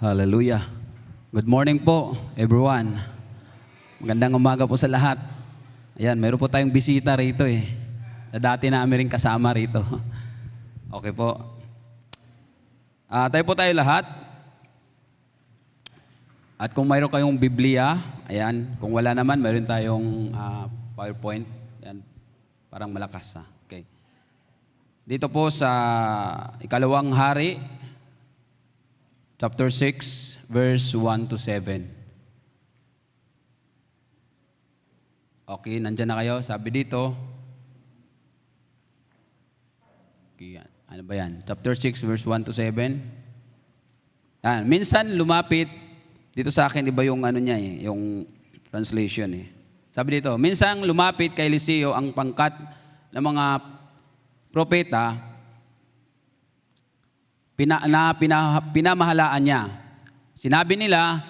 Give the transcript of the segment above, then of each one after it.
Hallelujah. Good morning po, everyone. Magandang umaga po sa lahat. Ayan, meron po tayong bisita rito na dati namin rin kasama rito. Okay po. Tayo po tayo lahat. At kung mayroon kayong Biblia, ayan, kung wala naman, meron tayong PowerPoint. Ayan, parang malakas na. Okay. Dito po sa Ikalawang Hari, chapter 6, verse 1 to 7. Okay, nandyan na kayo. Sabi dito, okay, ano ba yan? Chapter 6, verse 1 to 7. Minsan lumapit, dito sa akin iba yung ano niya yung translation Sabi dito, minsan lumapit kay Eliseo ang pangkat ng mga propeta, pinamahalaan niya. Sinabi nila,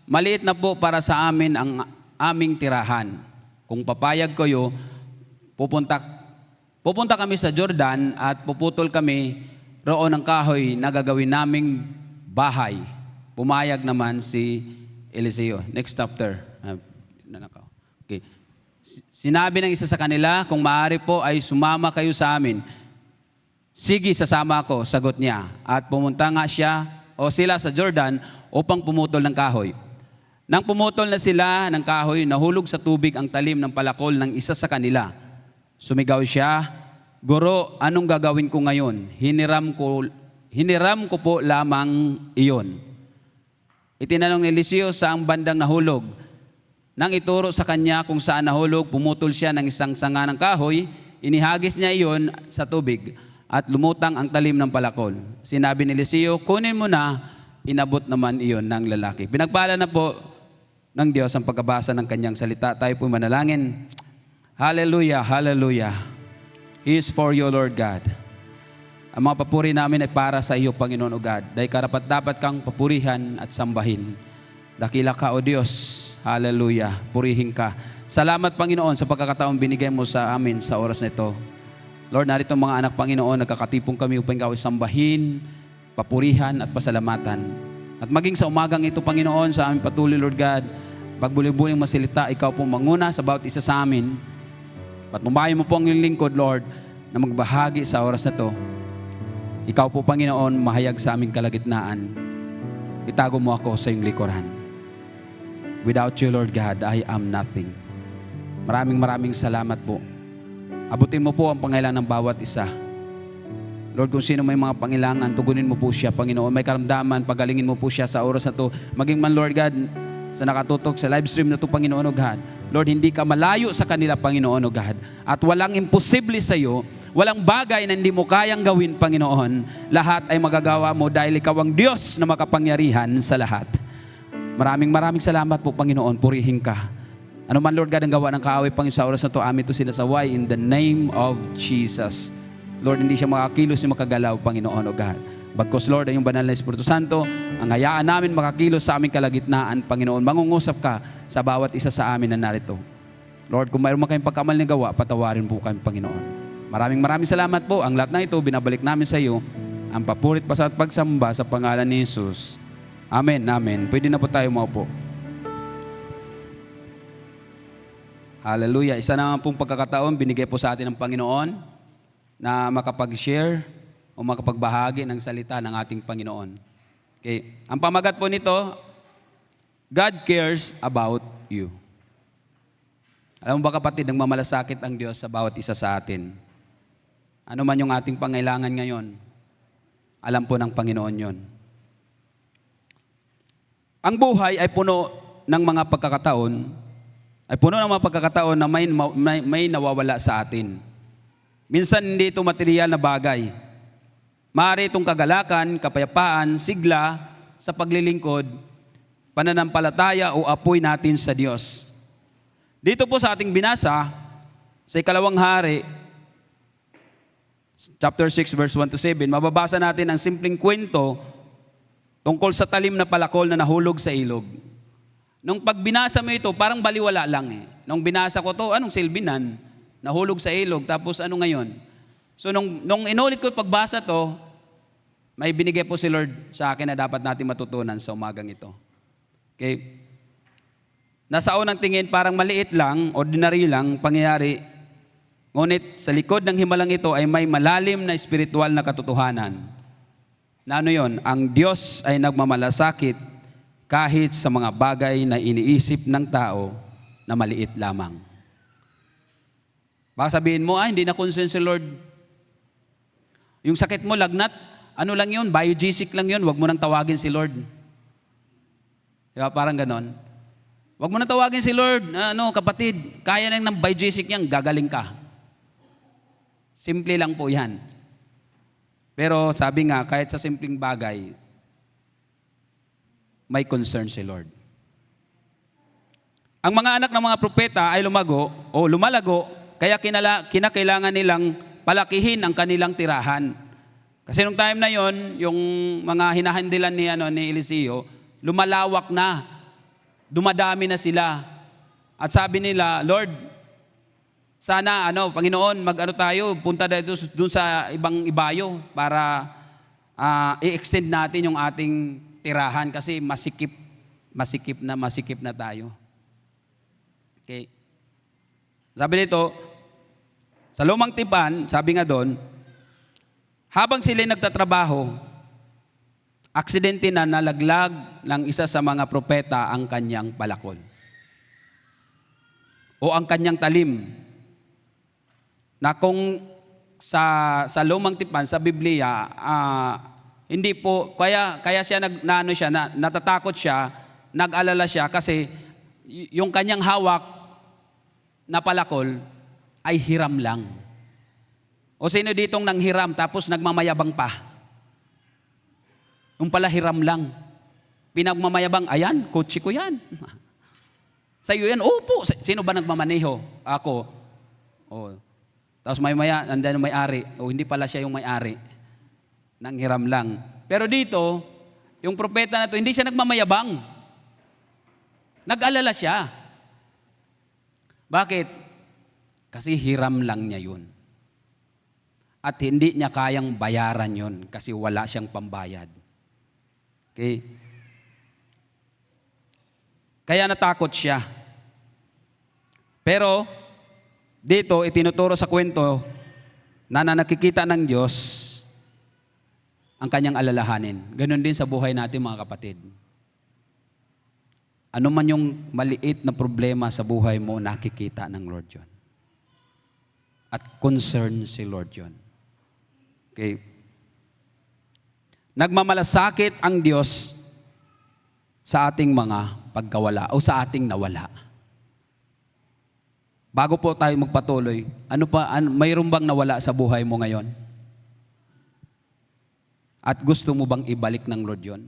maliit na po para sa amin ang aming tirahan. Kung papayag kayo, pupunta kami sa Jordan at puputol kami roon ng kahoy na gagawin naming bahay. Pumayag naman si Eliseo. Next chapter. Okay. Sinabi ng isa sa kanila, kung maaari po ay sumama kayo sa amin. Sige, sasama ako, sagot niya. At pumunta nga sila sa Jordan upang pumutol ng kahoy. Nang pumutol na sila ng kahoy, nahulog sa tubig ang talim ng palakol ng isa sa kanila. Sumigaw siya, Guro, anong gagawin ko ngayon? Hiniram ko po lamang iyon. Itinanong ni Eliseo saang bandang nahulog. Nang ituro sa kanya kung saan nahulog, pumutol siya ng isang sanga ng kahoy, inihagis niya iyon sa tubig at lumutang ang talim ng palakol. Sinabi ni Eliseo, kunin mo na, inabot naman iyon ng lalaki. Pinagpala na po ng Diyos ang pagkabasa ng kanyang salita. Tayo po manalangin. Hallelujah, hallelujah. He is for you, Lord God. Ang mga papuri namin ay para sa iyo, Panginoon o God. Dahil karapat dapat kang papurihan at sambahin. Dakila ka, O Diyos. Hallelujah. Purihin ka. Salamat, Panginoon, sa pagkakataong binigay mo sa amin sa oras na ito. Lord, narito mga anak, Panginoon, nagkakatipong kami upang ikaw sambahin, papurihan at pasalamatan. At maging sa umagang ito, Panginoon, sa aming patuloy, Lord God, pagbuli-buling masilita, ikaw po manguna sa bawat isa sa amin. Patnubayan mo po ang iyong lingkod, Lord, na magbahagi sa oras na ito. Ikaw po, Panginoon, mahayag sa aming kalagitnaan. Itago mo ako sa iyong likuran. Without you, Lord God, I am nothing. Maraming salamat po. Abutin mo po ang pangailangan ng bawat isa. Lord, kung sino may mga pangailangan, tugunin mo po siya, Panginoon. May karamdaman, pagalingin mo po siya sa oras na to. Maging man, Lord God, sa nakatutok sa live stream na to, Panginoon o God. Lord, hindi ka malayo sa kanila, Panginoon o God. At walang imposible sa iyo, walang bagay na hindi mo kayang gawin, Panginoon. Lahat ay magagawa mo dahil ikaw ang Diyos na makapangyarihan sa lahat. Maraming salamat po, Panginoon. Purihin ka. Ano man, Lord God, ang gawa ng kaaway, Panginoon, sa oras na ito, amin ito sinasaway in the name of Jesus. Lord, hindi siya makakilos ni makagalaw, Panginoon o God. Bagkos, Lord, ang iyong banal na Espiritu Santo, ang hayaan namin makakilos sa aming kalagitnaan, Panginoon. Mangungusap ka sa bawat isa sa amin na narito. Lord, kung mayroon man kayong pagkamal na gawa, patawarin po kami, Panginoon. Maraming salamat po. Ang lahat na ito, binabalik namin sa iyo. Ang papurit pa sa pagsamba sa pangalan ni Jesus. Amen, amen. Pwede na po tayo maupo. Hallelujah. Isa naman pong pagkakataon, binigay po sa atin ng Panginoon na makapag-share o makapagbahagi ng salita ng ating Panginoon. Okay. Ang pamagat po nito, God cares about you. Alam mo ba, kapatid, nagmamalasakit ang Diyos sa bawat isa sa atin. Ano man yung ating pangailangan ngayon, alam po ng Panginoon yon. Ang buhay ay puno ng mga pagkakataon, na may nawawala sa atin. Minsan hindi ito material na bagay. Maaari itong kagalakan, kapayapaan, sigla sa paglilingkod, pananampalataya o apoy natin sa Diyos. Dito po sa ating binasa, sa Ikalawang Hari, chapter 6, verse 1 to 7, mababasa natin ang simpleng kwento tungkol sa talim na palakol na nahulog sa ilog. Nung pagbinasa mo ito, parang baliwala lang Nung binasa ko to, anong silbi nan? Nahulog sa ilog, tapos ano ngayon? So nung inulit ko pagbasa to, may binigay po si Lord sa akin na dapat natin matutunan sa umagang ito. Okay? Nasa unang tingin, parang maliit lang, ordinary lang, pangyayari. Ngunit sa likod ng himalang ito ay may malalim na espiritual na katotohanan. Na ano yun? Ang Diyos ay nagmamalasakit kahit sa mga bagay na iniisip ng tao na maliit lamang. Baka sabihin mo, hindi na concern si Lord. Yung sakit mo, lagnat, ano lang yun, biogesic lang yun, wag mo nang tawagin si Lord. Diba? Parang ganon. Wag mo nang tawagin si Lord, kapatid, kaya lang ng biogesic yan, gagaling ka. Simple lang po yan. Pero sabi nga, kahit sa simpleng bagay, may concern si Lord. Ang mga anak ng mga propeta ay lumalago, kaya kinakailangan nilang palakihin ang kanilang tirahan. Kasi nung time na yon, yung mga hinahandilan ni Eliseo, lumalawak na, dumadami na sila. At sabi nila, Lord, sana Panginoon, tayo, punta dun sa ibang ibayo para i-extend natin yung ating tirahan kasi masikip na tayo. Okay. Sabi nito, sa lumang tipan, sabi nga doon, habang sila nagtatrabaho, aksidente na nalaglag ng isa sa mga propeta ang kanyang palakol o ang kanyang talim. Na kung sa lumang tipan, sa Biblia, hindi po, kaya siya natatakot siya, nag-alala siya kasi yung kanyang hawak na palakol ay hiram lang. O sino ditong nanghiram tapos nagmamayabang pa? Yung pala hiram lang. Pinagmamayabang, ayan, kotse ko yan. Sa iyo yan, opo. Sino ba nagmamaneho? Ako. O, tapos maya, andan yung may-ari. O hindi pala siya yung may-ari. Nanghiram lang. Pero dito, yung propeta na to, hindi siya nagmamayabang. Nag-alala siya. Bakit? Kasi hiram lang niya yun. At hindi niya kayang bayaran yun kasi wala siyang pambayad. Okay? Kaya natakot siya. Pero, dito, itinuturo sa kwento na nakikita ng Diyos ang kanyang alalahanin. Ganon din sa buhay natin, mga kapatid. Ano man yung maliit na problema sa buhay mo, nakikita ng Lord yun. At concern si Lord yun. Okay. Nagmamalasakit ang Diyos sa ating mga pagkawala o sa ating nawala. Bago po tayo magpatuloy, mayroon bang nawala sa buhay mo ngayon? At gusto mo bang ibalik ng Lord yun?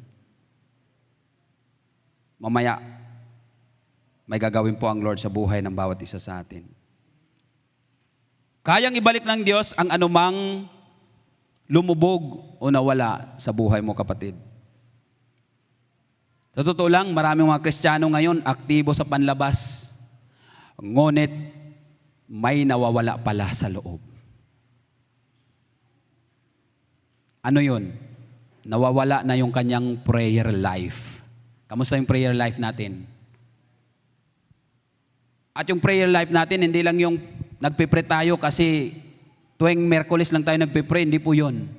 Mamaya, may gagawin po ang Lord sa buhay ng bawat isa sa atin. Kayang ibalik ng Diyos ang anumang lumubog o nawala sa buhay mo, kapatid. Sa totoo lang, maraming mga Kristiyano ngayon aktibo sa panlabas. Ngunit may nawawala pala sa loob. Ano yun? Nawawala na yung kanyang prayer life. Kamusta yung prayer life natin? At yung prayer life natin, hindi lang yung nagpipray tayo kasi tuwing Miyerkules lang tayo nagpipray, hindi po yun.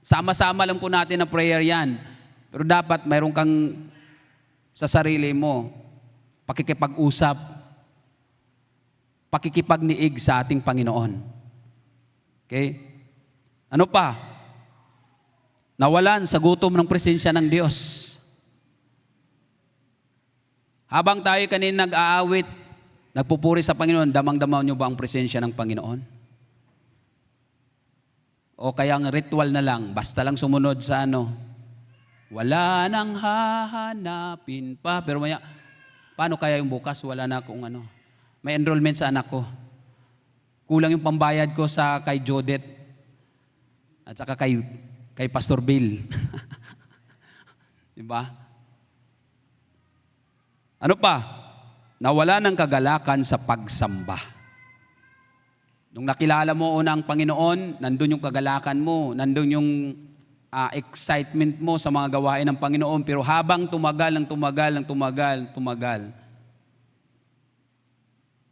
Sama-sama lang po natin na prayer yan. Pero dapat mayroon kang sa sarili mo, pakikipag-usap, pakikipag-niig sa ating Panginoon. Okay? Ano pa? Nawalan sa gutom ng presensya ng Diyos. Habang tayo kanina nag-aawit, nagpupuri sa Panginoon, damang-damaw niyo ba ang presensya ng Panginoon? O kaya ang ritual na lang, basta lang sumunod sa wala nang hahanapin pa. Pero paano kaya yung bukas? Wala na akong may enrollment sa anak ko. Kulang yung pambayad ko kay Jodette at saka kay Pastor Bill. Diba? Ano pa? Nawala ng kagalakan sa pagsamba. Nung nakilala mo una ang Panginoon, nandun yung kagalakan mo, nandun yung excitement mo sa mga gawain ng Panginoon, pero habang tumagal,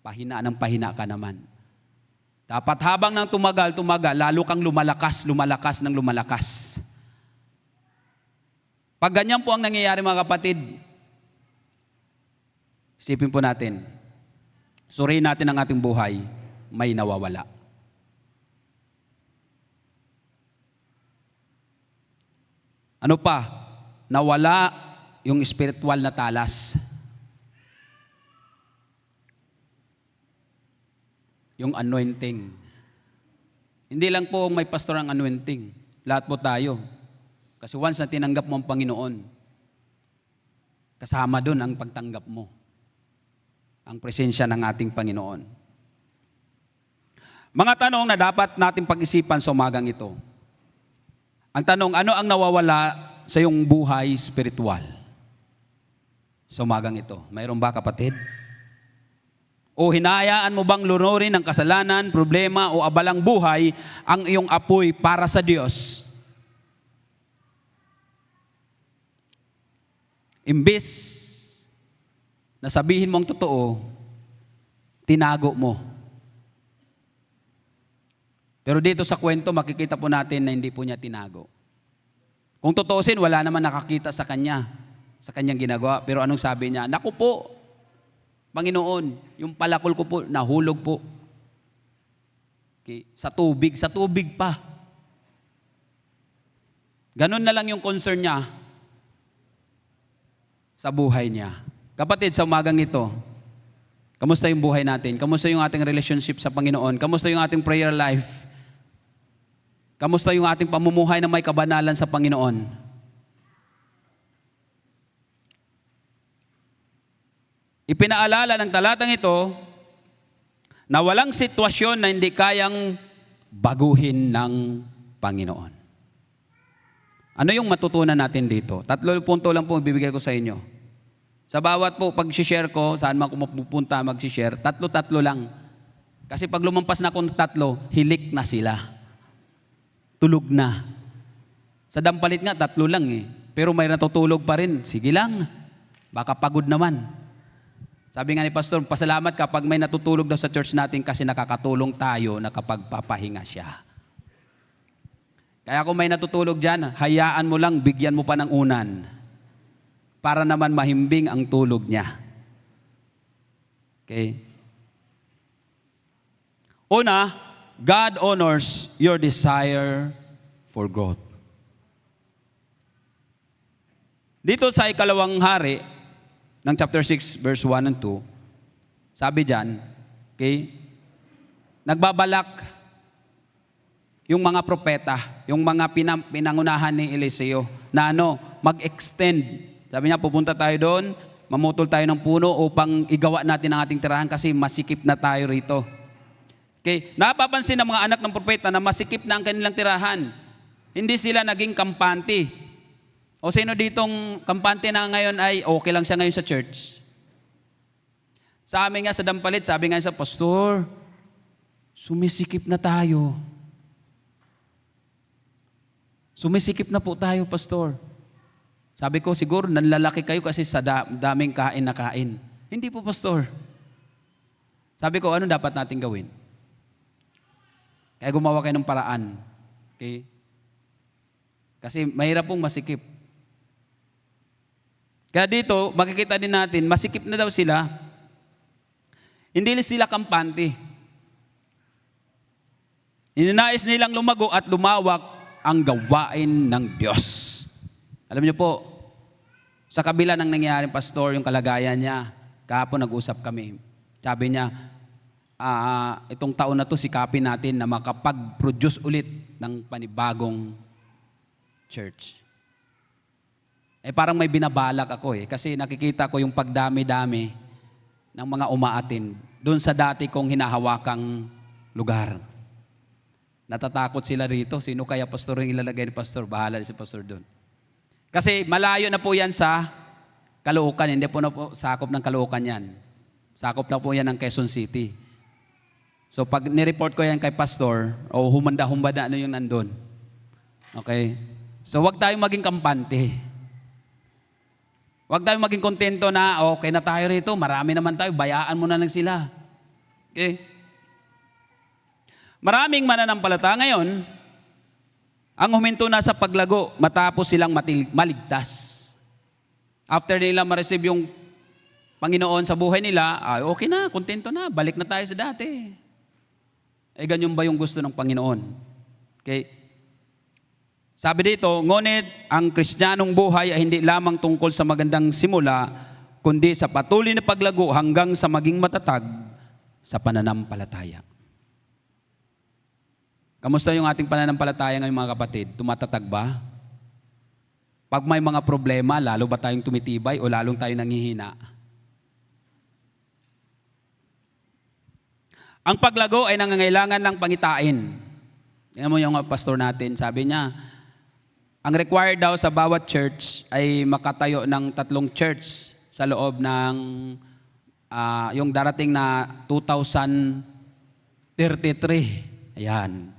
pahina ng pahina ka naman. Dapat habang nang tumagal, lalo kang lumalakas ng lumalakas. Pag ganyan po ang nangyayari mga kapatid, isipin po natin, suriin natin ang ating buhay, may nawawala. Ano pa? Nawala yung spiritual na talas. Yung anointing. Hindi lang po may pastor ang anointing. Lahat po tayo. Kasi once na tinanggap mo ang Panginoon, kasama doon ang pagtanggap mo. Ang presensya ng ating Panginoon. Mga tanong na dapat natin pag-isipan sa umagang ito. Ang tanong, ano ang nawawala sa iyong buhay spiritual? Sa umagang ito. Mayroon ba kapatid? O hinayaan mo bang lunurin ng kasalanan, problema o abalang buhay ang iyong apoy para sa Diyos? Imbis na sabihin mo ang totoo, tinago mo. Pero dito sa kwento, makikita po natin na hindi po niya tinago. Kung totoosin, wala naman nakakita sa kanya, sa kanyang ginagawa. Pero anong sabi niya? Naku po, Panginoon, yung palakol ko po, nahulog po. Okay. Sa tubig pa. Ganon na lang yung concern niya sa buhay niya. Kapatid, sa umagang ito, kamusta yung buhay natin? Kamusta yung ating relationship sa Panginoon? Kamusta yung ating prayer life? Kamusta yung ating pamumuhay na may kabanalan sa Panginoon? Ipinaalala ng talatang ito na walang sitwasyon na hindi kayang baguhin ng Panginoon. Ano yung matutunan natin dito? 3 punto lang po ibibigay ko sa inyo. Sa bawat po pag-share ko, saan man ko mapupunta mag-share, 3 lang. Kasi pag lumampas na akong 3, hilik na sila. Tulog na. Sa dampalit nga, 3 lang eh. Pero may natutulog pa rin. Sige lang. Baka pagod naman. Sabi nga ni Pastor, pasalamat kapag may natutulog daw sa church natin kasi nakakatulong tayo na kapag papahinga siya. Kaya kung may natutulog dyan, hayaan mo lang, bigyan mo pa ng unan. Para naman mahimbing ang tulog niya. Okay? Una, God honors your desire for growth. Dito sa 2 Hari ng chapter 6 verse 1 and 2, sabi diyan, okay, nagbabalak yung mga propeta, yung mga pinangunahan ni Eliseo na mag-extend. Sabi niya, pupunta tayo doon, mamutol tayo ng puno upang igawa natin ang ating tirahan kasi masikip na tayo rito. Okay, napapansin ng mga anak ng propeta na masikip na ang kanilang tirahan. Hindi sila naging kampante. O sino ditong kampante na ngayon ay okay lang siya ngayon sa church? Sa amin nga sa Dampalit, sabi nga sa pastor, sumisikip na tayo. Sumisikip na po tayo, pastor. Sabi ko, siguro nanlalaki kayo kasi sa daming kain na kain. Hindi po, pastor. Sabi ko, ano dapat natin gawin? Kaya gumawa kayo ng paraan. Okay? Kasi mahirap pong masikip. Kaya dito, makikita din natin, masikip na daw sila. Hindi sila kampante. Ininais nilang lumago at lumawak ang gawain ng Diyos. Alam niyo po, sa kabila ng nangyayaring pastor, yung kalagayan niya, kahapon nag-usap kami. Sabi niya, itong taon na to sikapin natin na makapag-produce ulit ng panibagong church. Parang may binabalak ako kasi nakikita ko yung pagdami-dami ng mga umaatin doon sa dati kong hinahawakang lugar. Natatakot sila rito. Sino kaya pastor yung ilalagay ni pastor? Bahala si pastor doon. Kasi malayo na po yan sa Caloocan. Hindi po na po sakop ng Caloocan yan. Sakop na po yan ng Quezon City. So pag nireport ko yan kay pastor, o humanda-humbada yung nandun. Okay? So wag tayong maging kampante. Wag tayong maging kontento na okay na tayo rito, marami naman tayo, bayaan mo na lang sila. Okay? Maraming mananampalataya ngayon ang huminto na sa paglago matapos silang maligtas. After nila ma-receive yung Panginoon sa buhay nila, okay na, kontento na, balik na tayo sa dati. Ganyan ba yung gusto ng Panginoon? Okay? Sabi dito, ngunit ang Kristiyanong buhay ay hindi lamang tungkol sa magandang simula, kundi sa patuloy na paglago hanggang sa maging matatag sa pananampalataya. Kamusta yung ating pananampalataya ngayon mga kapatid? Tumatatag ba? Pag may mga problema, lalo ba tayong tumitibay o lalong tayong nanghihina? Ang paglago ay nangangailangan ng pangitain. Tingnan mo yung pastor natin, sabi niya, ang required daw sa bawat church ay makatayo ng 3 church sa loob ng yung darating na 2033. Ayan.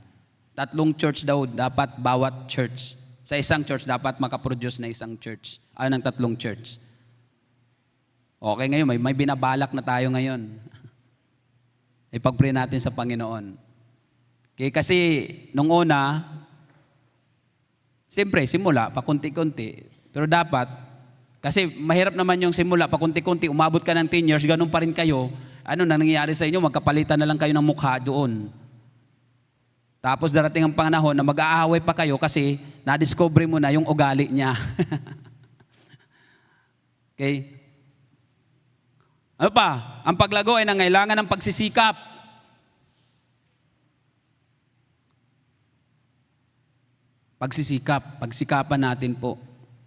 3 church daw dapat bawat church. Sa isang church dapat makaproduce na isang church. Ng 3 church. Okay ngayon, may binabalak na tayo ngayon. Ipag-pray natin sa Panginoon. Okay, kasi nung una, siyempre, simula, pakunti-kunti. Pero dapat, kasi mahirap naman yung simula, pakunti-kunti, umabot ka ng 10 years, ganun pa rin kayo. Ano na nangyayari sa inyo? Magkapalitan na lang kayo ng mukha doon. Tapos darating ang panahon na mag-aaway pa kayo kasi na-discover mo na yung ugali niya. Okay? Ano pa? Ang paglago ay nangailangan ng pagsisikap. Pagsikapan natin po.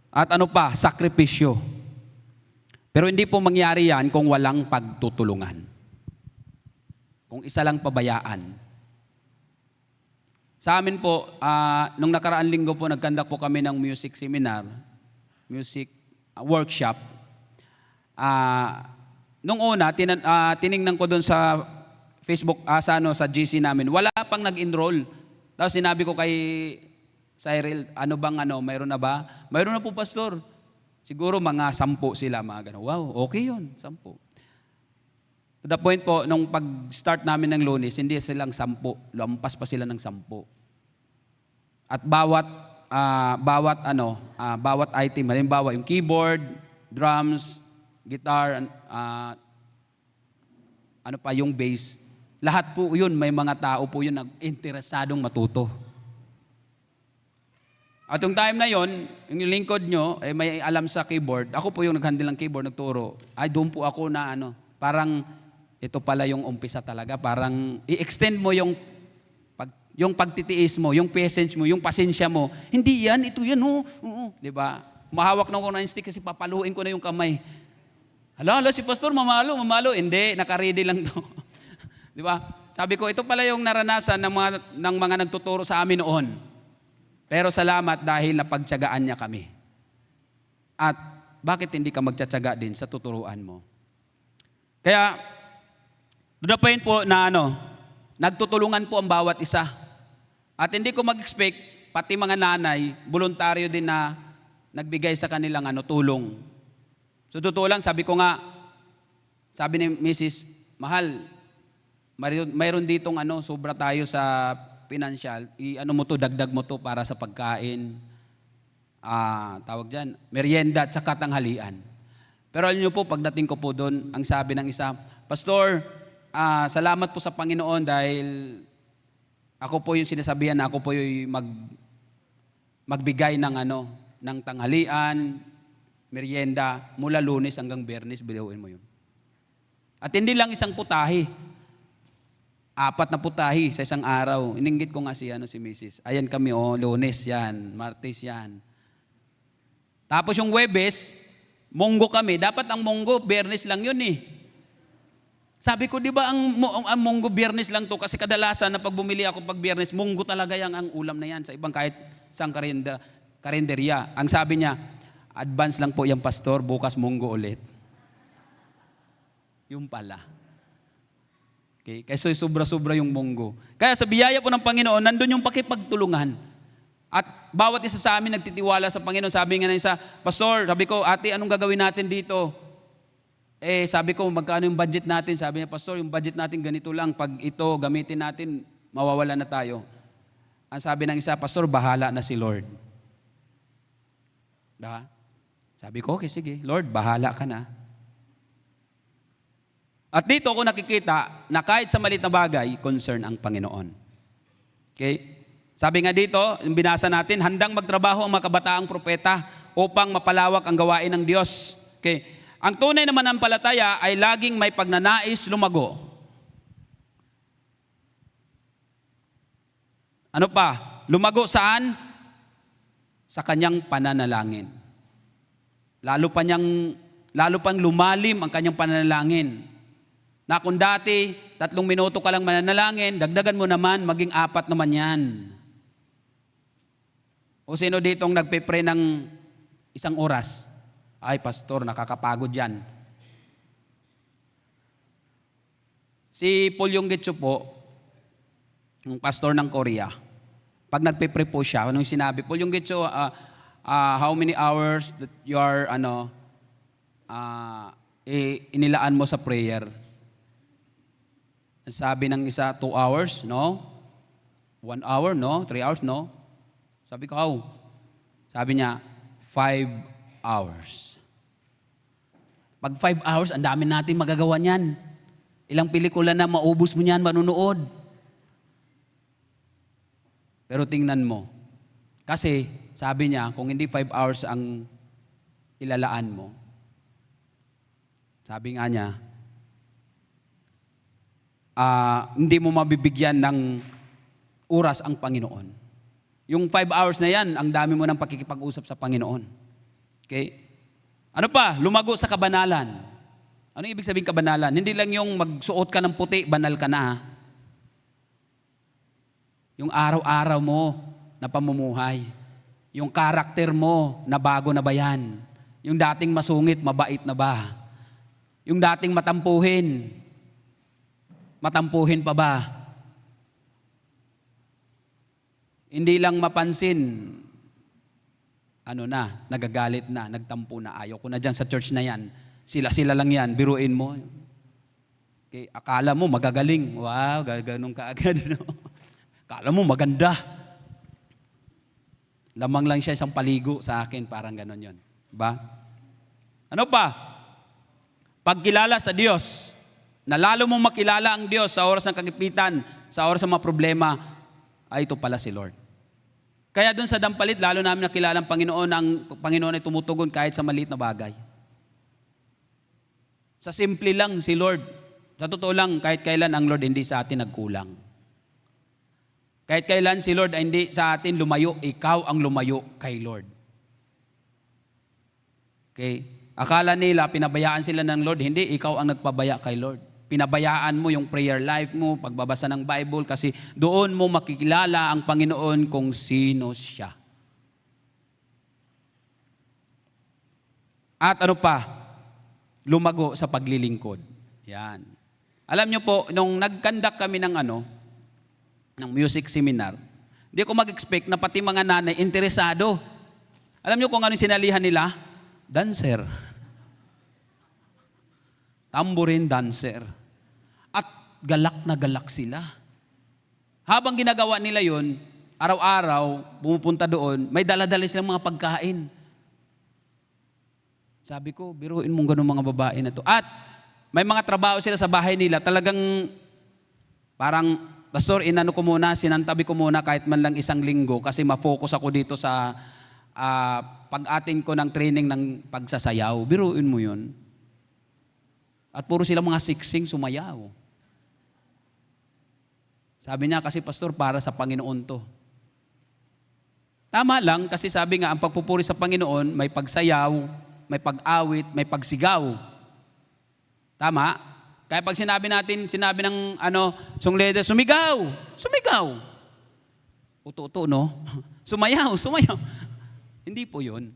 At ano pa? Sakripisyo. Pero hindi po mangyari yan kung walang pagtutulungan. Kung isa lang pabayaan. Sa amin po, nung nakaraan linggo po, nagkandak po kami ng music seminar, music workshop. Nung una, tiningnan ko doon sa Facebook, sa GC namin, wala pang nag-enroll. Tapos sinabi ko kay Cyril, mayroon na ba? Mayroon na po, pastor. Siguro mga 10 sila, mga gano'n. Wow, okay yun, 10. To the point po, nung pag-start namin ng Lunes, hindi silang 10. Lampas pa sila ng 10. At bawat item, halimbawa yung keyboard, drums, guitar, yung bass, lahat po yun, may mga tao po yun na interesadong matuto. At yung time na yon, yung lingkod nyo, may alam sa keyboard. Ako po yung nag-handle ng keyboard, nagturo. Doon po ako na parang ito pala yung umpisa talaga. Parang i-extend mo yung pagtitiis mo, yung patience mo, yung pasensya mo. Hindi yan, ito yan, di ba? Mahawak na ako ng stick kasi papaluin ko na yung kamay. Hala, si pastor, mamalo. Hindi, naka-ready lang to. Di ba? Sabi ko, ito pala yung naranasan ng mga nagtuturo sa amin noon. Pero salamat dahil napagtiyagaan niya kami. At bakit hindi ka magtitiyaga din sa tuturuan mo? Kaya, to the point po na nagtutulungan po ang bawat isa. At hindi ko mag-expect, pati mga nanay, voluntaryo din na nagbigay sa kanilang tulong. So totoo lang, sabi ni Mrs., mahal, mayroon ditong sobra tayo sa financial, dagdag mo to para sa pagkain, tawag dyan, merienda at saka tanghalian. Pero alam niyo po, pagdating ko po doon, ang sabi ng isa, Pastor, salamat po sa Panginoon dahil ako po yung sinasabihan na ako po yung magbigay ng tanghalian, merienda, mula Lunes hanggang Biyernes, bilawin mo yun. At hindi lang isang putahe, 4 na putahe sa isang araw. Ininggit ko nga si Mrs. Ayan kami, Lunes yan, Martes yan. Tapos yung Huwebes, Munggo kami. Dapat ang Munggo, Biyernes lang yun eh. Sabi ko, di ba ang Munggo, Biyernes lang to? Kasi kadalasan na pag bumili ako pag Biyernes, Munggo talaga ang ulam na yan. Sa ibang kahit isang karinderya. Ang sabi niya, advance lang po yung pastor, bukas Munggo ulit. Yung pala. Okay? Kasi sobra-sobra yung Munggo. Kaya sa biyaya po ng Panginoon, nandun yung pakipagtulungan. At bawat isa sa amin nagtitiwala sa Panginoon. Sabi nga na isa, Pastor, sabi ko, ate, anong gagawin natin dito? Sabi ko, magkano yung budget natin? Sabi niya, Pastor, yung budget natin ganito lang. Pag ito gamitin natin, mawawala na tayo. Ang sabi ng isa, Pastor, bahala na si Lord. Sabi ko, okay, sige, Lord, bahala ka na. At dito ako nakikita na kahit sa maliit na bagay, concern ang Panginoon. Okay? Sabi nga dito, yung binasa natin, handang magtrabaho ang mga kabataang propeta upang mapalawak ang gawain ng Diyos. Okay? Ang tunay na mananampalataya ay laging may pagnanais lumago. Ano pa? Lumago saan? Sa kanyang pananalangin. Lalo pang lumalim ang kanyang pananalangin. Na kung dati, 3 minuto ka lang mananalangin, dagdagan mo naman, maging 4 naman yan. O sino ditong nagpe-pray ng 1 oras? Ay, Pastor, nakakapagod yan. Si Paul Yonggi Cho po, yung pastor ng Korea, pag nagpe-pray po siya, anong sinabi? Paul Yonggi Cho, how many hours that you are, inilaan mo sa prayer? Sabi ng isa, 2 hours, no? 1 hour, no? 3 hours, no? Sabi ko, how? Sabi niya, 5 hours. Pag 5 hours, ang dami natin magagawa niyan. Ilang pelikula na maubos mo niyan, manunood. Pero tingnan mo. Kasi, sabi niya, kung hindi 5 hours ang ilalaan mo, sabi nga niya, hindi mo mabibigyan ng oras ang Panginoon. Yung 5 hours na yan, ang dami mo ng pakikipag-usap sa Panginoon. Okay? Ano pa? Lumago sa kabanalan. Ano ibig sabihin kabanalan? Hindi lang yung magsuot ka ng puti, banal ka na. Yung araw-araw mo na pamumuhay. Yung karakter mo na bago na ba yan? Yung dating masungit, mabait na ba? Yung dating matampuhin pa ba? Hindi lang mapansin, nagagalit na, nagtampo na, ayaw ko na dyan sa church na yan. Sila lang yan, biruin mo. Okay, akala mo magagaling. Wow, gaganong ka agad. No? Akala mo maganda. Lamang lang siya isang paligo sa akin, parang ganon yun. Diba? Ano pa? Pagkilala sa Diyos. Na lalo mong makilala ang Diyos sa oras ng kagipitan, sa oras ng mga problema, ay ito pala si Lord. Kaya dun sa dampalit, lalo namin nakilala ang Panginoon ay tumutugon kahit sa maliit na bagay. Sa simple lang si Lord. Sa totoo lang, kahit kailan ang Lord hindi sa atin nagkulang. Kahit kailan si Lord ay hindi sa atin lumayo, ikaw ang lumayo kay Lord. Okay? Akala nila, pinabayaan sila ng Lord, hindi, ikaw ang nagpabaya kay Lord. Pinabayaan mo yung prayer life mo, pagbabasa ng Bible, kasi doon mo makikilala ang Panginoon kung sino siya. At ano pa? Lumago sa paglilingkod. Yan. Alam nyo po, nung nag-conduct kami ng music seminar, hindi ko mag-expect na pati mga nanay interesado. Alam nyo kung ano sinalihan nila? Dancer. Tambourine dancer. At galak na galak sila. Habang ginagawa nila yun, araw-araw, pumupunta doon, may dala-dala silang mga pagkain. Sabi ko, biruin mong ganun mga babae na to. At may mga trabaho sila sa bahay nila, talagang parang, Pastor, sinantabi ko muna kahit man lang 1 linggo kasi ma-focus ako dito sa pag-atin ko ng training ng pagsasayaw. Biruin mo yun. At puro sila mga siksing sumayaw. Sabi niya, kasi Pastor, para sa Panginoon to. Tama lang, kasi sabi nga, ang pagpupuri sa Panginoon, may pagsayaw, may pag-awit, may pagsigaw. Tama? Kaya pag sinabi ng song leader, sumigaw! Uto-uto, no? Sumayaw! Hindi po yun.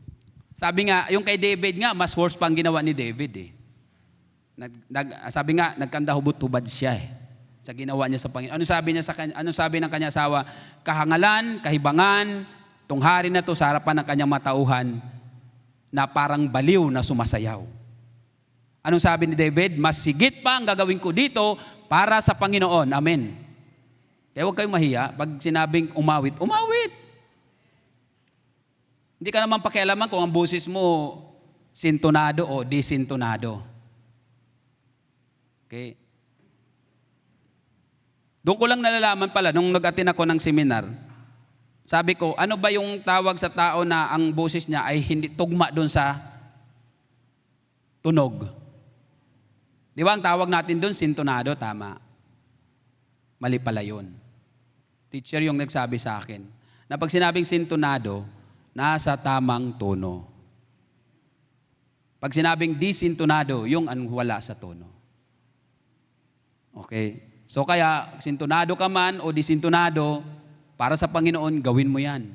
Sabi nga, yung kay David nga, mas worse pa ang ginawa ni David eh. Sabi nga, nagkandahubot-hubad siya eh, sa ginawa niya sa Panginoon. Ano sabi ng kanya asawa? Kahangalan, kahibangan, Itong hari na to sa harapan ng kanyang matauhan na parang baliw na sumasayaw. Anong sabi ni David? Mas sigit pa ang gagawin ko dito para sa Panginoon. Amen. Kaya huwag kayong mahiya. Pag sinabing umawit, umawit. Hindi ka naman pakialaman kung ang boses mo sintonado o disintonado. Okay? Doon ko lang nalalaman pala, nung nag-attend ako ng seminar, sabi ko, ano ba yung tawag sa tao na ang boses niya ay hindi tugma doon sa tunog? Di ba ang tawag natin doon, sintonado, tama. Mali pala yun. Teacher yung nagsabi sa akin, na pag sinabing sintonado, nasa tamang tono. Pag sinabing disintonado, yung wala sa tono. Okay? So kaya, sintonado ka man o disintonado, para sa Panginoon, gawin mo yan.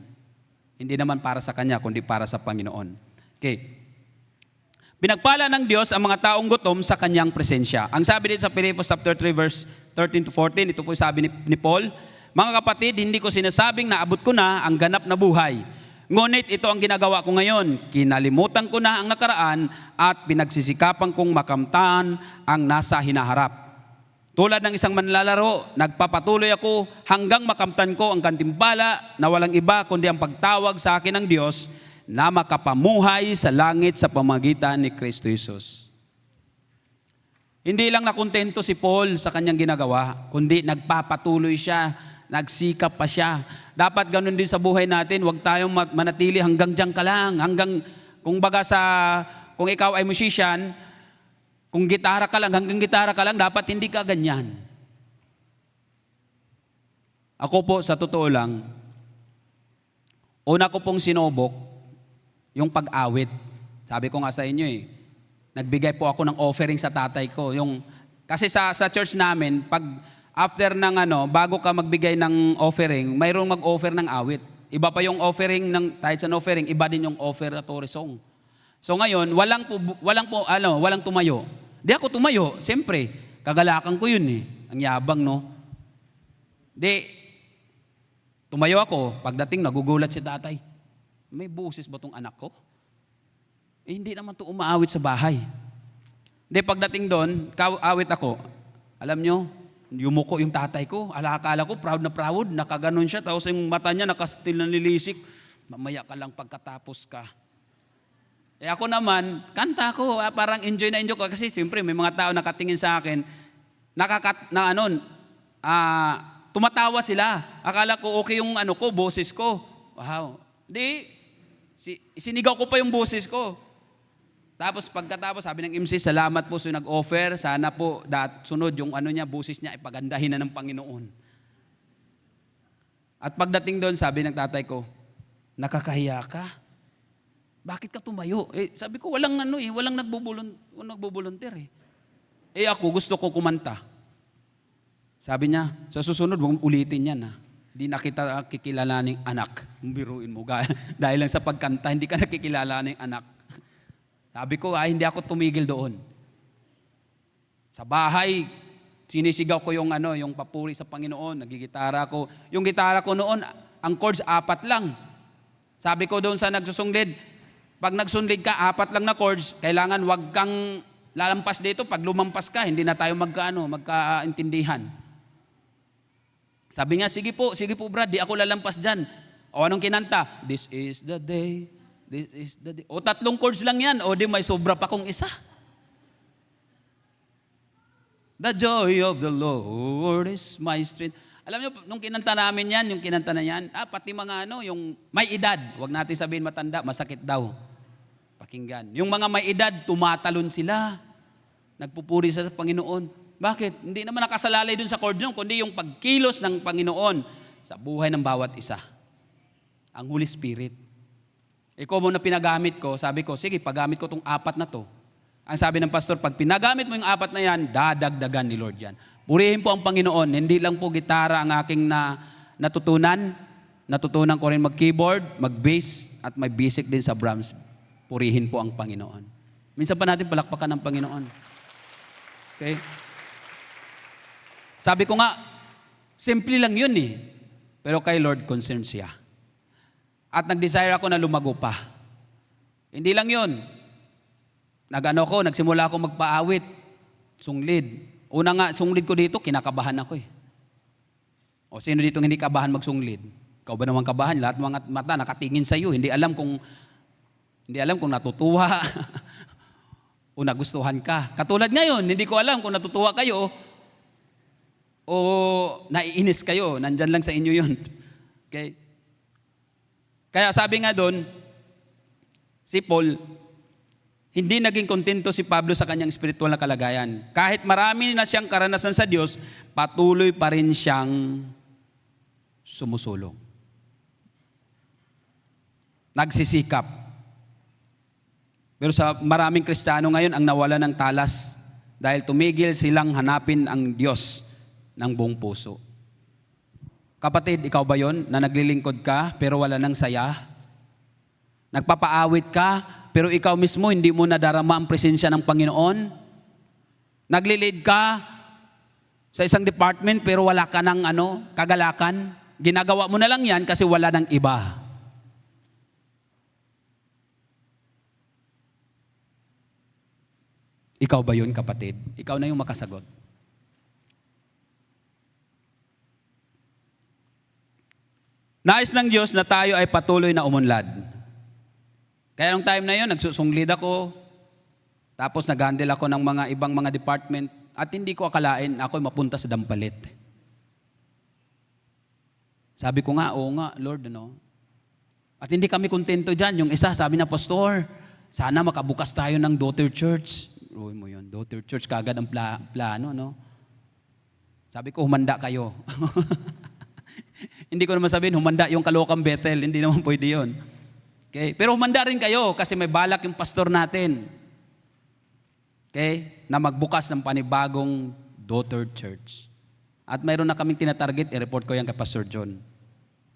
Hindi naman para sa Kanya, kundi para sa Panginoon. Okay. Pinagpala ng Diyos ang mga taong gutom sa Kanyang presensya. Ang sabi dito sa Philippians chapter 3 verse 13 to 14, ito po sabi ni Paul, mga kapatid, hindi ko sinasabing na abot ko na ang ganap na buhay. Ngunit ito ang ginagawa ko ngayon. Kinalimutan ko na ang nakaraan at pinagsisikapan kong makamtan ang nasa hinaharap. Tulad ng isang manlalaro, nagpapatuloy ako hanggang makamtan ko ang gantimpala na walang iba kundi ang pagtawag sa akin ng Diyos na makapamuhay sa langit sa pamagitan ni Kristo Jesus. Hindi lang nakontento si Paul sa kanyang ginagawa, kundi nagpapatuloy siya, nagsikap pa siya. Dapat ganun din sa buhay natin, huwag tayong manatili hanggang diyan ka lang, hanggang kung ikaw ay musician, kung gitara ka lang, hanggang gitara ka lang, dapat hindi ka ganyan. Ako po, sa totoo lang, una ko pong sinubok yung pag-awit. Sabi ko nga sa inyo nagbigay po ako ng offering sa tatay ko. Kasi sa church namin, pag after ng bago ka magbigay ng offering, mayroong mag-offer ng awit. Iba pa yung offering ng tithes and offering, iba din yung offeratory song. So ngayon, walang tumayo. Di ako tumayo, siyempre, kagalakan ko yun Ang yabang, no? Tumayo ako, pagdating nagugulat si tatay. May boses ba tong anak ko? Hindi naman to umaawit sa bahay. Pagdating doon, awit ako. Alam nyo, yumuko yung tatay ko. Akala ko, proud na proud, nakaganon siya. Tapos yung mata niya nakastil na nilisik. Mamaya ka lang pagkatapos ka. Ako naman, kanta ko, parang enjoy na enjoy ko. Kasi siyempre, may mga tao nakatingin sa akin, tumatawa sila. Akala ko okay yung boses ko. Wow. Sinigaw ko pa yung boses ko. Tapos pagkatapos, sabi ng MC, salamat po sa nag-offer. Sana po, sunod yung boses niya, ipagandahin na ng Panginoon. At pagdating doon, sabi ng tatay ko, nakakahiya ka? Bakit ka tumayo? Sabi ko, walang nagbo-volunteer. Ako, gusto ko kumanta. Sabi niya, sa susunod, huwag ulitin yan. Hindi na kita kikilalaning anak. Biruin mo. Dahil lang sa pagkanta, hindi ka nakikilalaning anak. Sabi ko, hindi ako tumigil doon. Sa bahay, sinisigaw ko yung papuri sa Panginoon, nagigitara ko. Yung gitara ko noon, ang chords 4 lang. Sabi ko doon sa nagsusunglid, pag nagsunlid ka, 4 lang na chords, kailangan wag kang lalampas dito. Pag lumampas ka, hindi na tayo magkaintindihan. Sabi niya, sige po Brad, di ako lalampas dyan. O anong kinanta? This is the day. O 3 chords lang yan. O di may sobra pa kong isa. The joy of the Lord is my strength. Alam niyo, nung kinanta namin yan, yung kinanta na yan, pati mga yung may edad, wag natin sabihin matanda, masakit daw. Pakinggan. Yung mga may edad, tumatalon sila. Nagpupuri sa Panginoon. Bakit? Hindi naman nakasalalay dun sa chord nyo, kundi yung pagkilos ng Panginoon sa buhay ng bawat isa. Ang Holy Spirit. Ikaw mo na pinagamit ko, sabi ko, sige, paggamit ko tong 4 na to. Ang sabi ng pastor, pag pinagamit mo yung 4 na yan, dadagdagan ni Lord yan. Purihin po ang Panginoon. Hindi lang po gitara ang aking natutunan. Natutunan ko rin mag-keyboard, mag-bass, at may basic din sa drums. Purihin po ang Panginoon. Minsan pa natin palakpakan ng Panginoon. Okay? Sabi ko nga, simple lang yun Pero kay Lord concerned siya. At nag-desire ako na lumago pa. Hindi lang yun. Nagsimula ako magpaawit. Sunglid. Una nga, sunglid ko dito, kinakabahan ako eh. O sino dito hindi kabahan magsunglid? Ikaw ba naman kabahan? Lahat mga mata nakatingin sa iyo. Hindi alam kung natutuwa o nagustuhan ka. Katulad ngayon, hindi ko alam kung natutuwa kayo o naiinis kayo. Nandyan lang sa inyo yun. Okay? Kaya sabi nga doon, si Paul, hindi naging kontento si Pablo sa kanyang spiritual na kalagayan. Kahit marami na siyang karanasan sa Diyos, patuloy pa rin siyang sumusulong. Nagsisikap. Pero sa maraming Kristiyano ngayon ang nawala ng talas dahil tumigil silang hanapin ang Diyos ng buong puso. Kapatid, ikaw ba yon na naglilingkod ka pero wala nang saya? Nagpapaawit ka pero ikaw mismo hindi mo nadarama ang presensya ng Panginoon? Naglilid ka sa isang department pero wala ka ng kagalakan? Ginagawa mo na lang yan kasi wala ng iba. Ikaw ba yun, kapatid? Ikaw na yung makasagot. Nais ng Diyos na tayo ay patuloy na umunlad. Kaya nung time na yun, nagsusunglid ako, tapos nag-handle ako ng mga ibang mga department, at hindi ko akalain ako'y mapunta sa dampalit. Sabi ko nga, oo nga, Lord, At hindi kami kontento dyan. Yung isa, sabi na, Pastor, sana makabukas tayo ng daughter church. Uy mo yun, daughter church, kagad ang plano, no? Sabi ko, humanda kayo. Hindi ko naman sabihin, humanda yung Caloocan Bethel. Hindi naman pwede yun. Okay? Pero humanda rin kayo kasi may balak yung pastor natin. Okay? Na magbukas ng panibagong daughter church. At mayroon na kaming tinatarget, i-report ko yan kay Pastor John.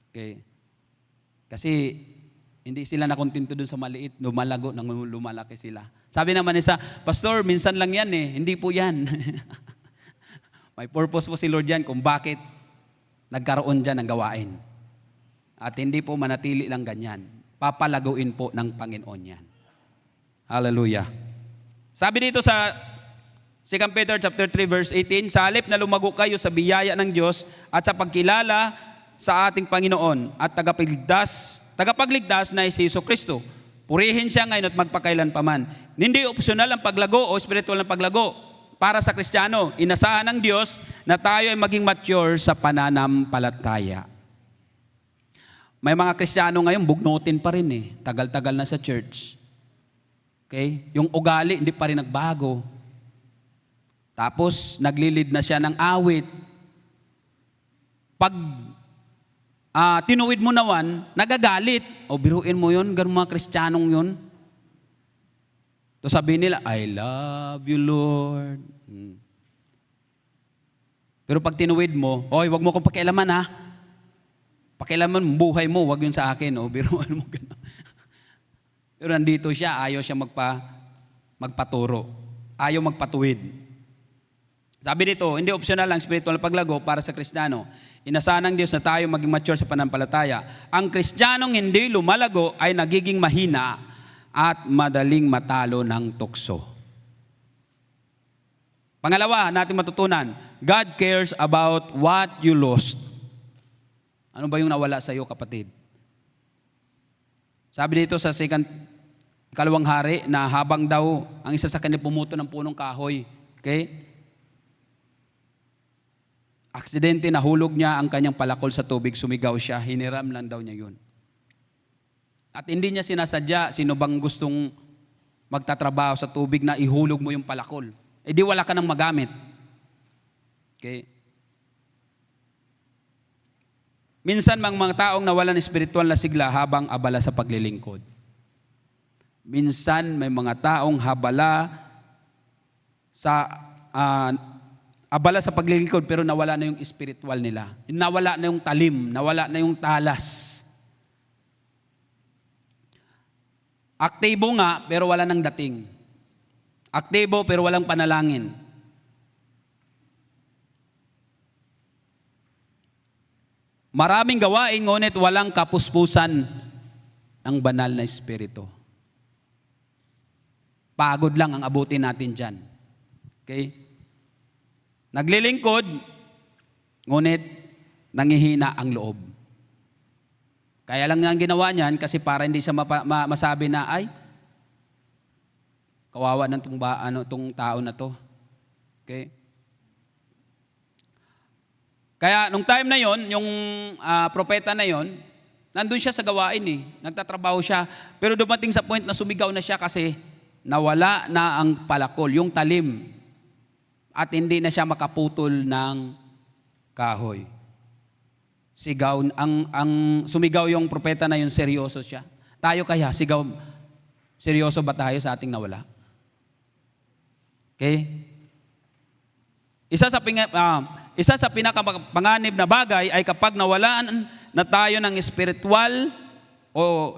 Okay? Kasi hindi sila nakontento dun sa maliit, lumalago, lumalaki sila. Sabi naman isa, Pastor, minsan lang yan eh. Hindi po yan. May purpose po si Lord yan kung bakit nagkaroon dyan ng gawain. At hindi po manatili lang ganyan. Papalaguin po ng Panginoon yan. Hallelujah. Sabi dito sa 2 Peter chapter 3 verse 18, sa halip na lumago kayo sa biyaya ng Diyos at sa pagkilala sa ating Panginoon at tagapagligtas na si Jesucristo. Purihin siya ngayon at magpakailan paman. Hindi optional ang paglago o spiritual na paglago. Para sa Kristiyano, inasahan ng Diyos na tayo ay maging mature sa pananampalataya. May mga Kristiyano ngayon, bugnutin pa rin eh. Tagal-tagal na sa church. Okay? Yung ugali, hindi pa rin nagbago. Tapos, naglilid na siya ng awit. Pag tinuwid mo naman, nagagalit. O biruin mo yun, ganun mga Kristiyanong yun. So sabihin nila, I love you, Lord. Pero pag tinuwid mo, oy, wag mo kong pakialaman ha. Pakialaman mo, buhay mo, wag yun sa akin. O biruan mo gano'n. Pero nandito siya, ayaw siya magpaturo. Ayaw magpatuwid. Sabi dito, hindi optional ang spiritual na paglago para sa Kristiyano. Inasahan ng Diyos na tayo maging mature sa pananampalataya. Ang Kristiyanong hindi lumalago ay nagiging mahina at madaling matalo ng tukso. Pangalawa, natin matutunan, God cares about what you lost. Ano ba yung nawala sa iyo, kapatid? Sabi dito sa 2 Hari na habang daw ang isa sa kanila pumuto ng punong kahoy, okay? Aksidente, nahulog niya ang kanyang palakol sa tubig, sumigaw siya, hiniram lang daw niya yun. At hindi niya sinasadya, sino bang gustong magtatrabaho sa tubig na ihulog mo yung palakol. Eh di wala ka nang magamit. Okay? Minsan mga taong nawalan ng spiritual na sigla habang abala sa paglilingkod. Minsan may mga taong abala sa paglilingkod pero nawala na yung spiritual nila. Nawala na yung talim, nawala na yung talas. Aktibo nga, pero wala nang dating. Aktibo, pero walang panalangin. Maraming gawain, ngunit walang kapuspusan ng banal na Espiritu. Pagod lang ang abutin natin dyan. Okay? Naglilingkod, ngunit nangihina ang loob. Kaya lang nga ang ginawa niyan kasi para hindi siya masabi na, ay, kawawa ng tong tao na to. Okay? Kaya nung time na yon, yung propeta na yon, nandun siya sa gawain eh. Nagtatrabaho siya. Pero dumating sa point na sumigaw na siya kasi nawala na ang palakol, yung talim. At hindi na siya makaputol ng kahoy. Sigaw, ang sumigaw yung propeta na yun, seryoso siya. Tayo kaya, sigaw, seryoso ba tayo sa ating nawala? Okay? Isa sa pinakapanganib na bagay ay kapag nawalaan na tayo ng espiritual o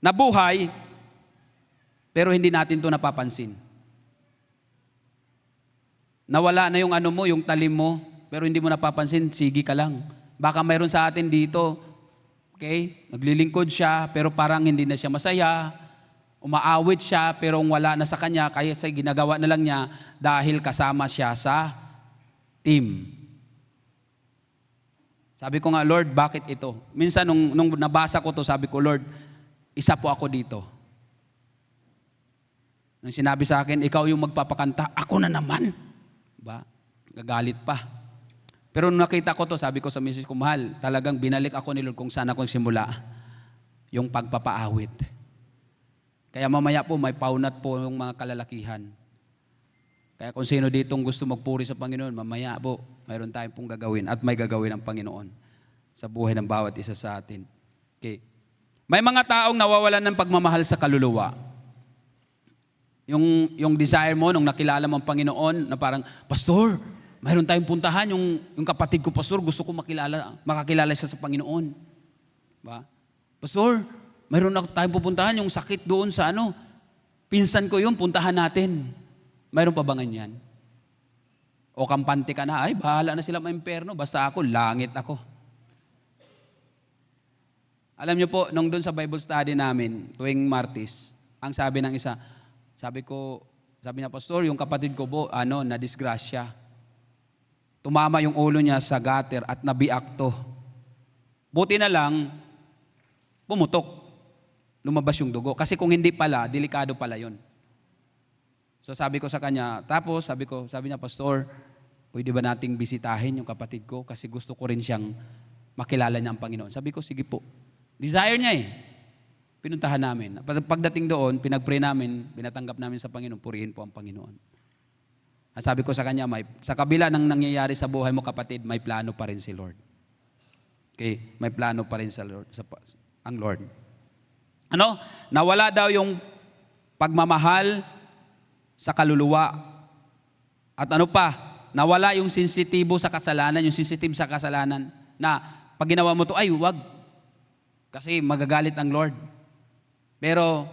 nabuhay, pero hindi natin ito napapansin. Nawala na yung ano mo, yung talim mo, pero hindi mo napapansin, sige ka lang. Baka mayroon sa atin dito, okay, naglilingkod siya, pero parang hindi na siya masaya, umaawit siya, pero wala na sa kanya, kaya sa ginagawa na lang niya dahil kasama siya sa team. Sabi ko nga, Lord, bakit ito? Minsan nung nabasa ko to, sabi ko, Lord, isa po ako dito. Nung sinabi sa akin, ikaw yung magpapakanta, ako na naman. Ba? Gagalit pa. Pero nung nakita ko to, sabi ko sa misis ko, mahal, talagang binalik ako ni Lord kung saan ako simula. Yung pagpapaawit. Kaya mamaya po, may paunat po yung mga kalalakihan. Kaya kung sino ditong gusto magpuri sa Panginoon, mamaya po, mayroon tayong pong gagawin at may gagawin ang Panginoon sa buhay ng bawat isa sa atin. Okay. May mga taong nawawalan ng pagmamahal sa kaluluwa. Yung desire mo nung nakilala mo ang Panginoon na parang, Pastor, mayroon tayong puntahan, yung kapatid ko, Pastor, gusto ko makakilala siya sa Panginoon. Ba? Pastor, mayroon tayong pupuntahan, yung sakit doon sa pinsan ko yun, puntahan natin. Mayroon pa ba ganyan? O kampante ka na, ay, bahala na sila ma-imperno, basta ako, langit ako. Alam niyo po, nung doon sa Bible study namin, tuwing Martes, ang sabi ng isa, sabi niya, Pastor, yung kapatid ko po, na-disgrasya. Tumama yung ulo niya sa gutter at nabiak to. Buti na lang, pumutok. Lumabas yung dugo. Kasi kung hindi pala, delikado pala yun. So sabi ko sa kanya, tapos sabi niya, Pastor, pwede ba nating bisitahin yung kapatid ko? Kasi gusto ko rin siyang makilala niya ang Panginoon. Sabi ko, sige po. Desire niya eh. Pinuntahan namin. Pagdating doon, pinag-pray namin, binatanggap namin sa Panginoon, purihin po ang Panginoon. At sabi ko sa kanya, sa kabila ng nangyayari sa buhay mo, kapatid, may plano pa rin si Lord. Okay? May plano pa rin ang Lord. Nawala daw yung pagmamahal sa kaluluwa. At nawala yung sensitibo sa kasalanan, yung sensitive sa kasalanan, na pag ginawa mo to, ay, wag. Kasi magagalit ang Lord. Pero,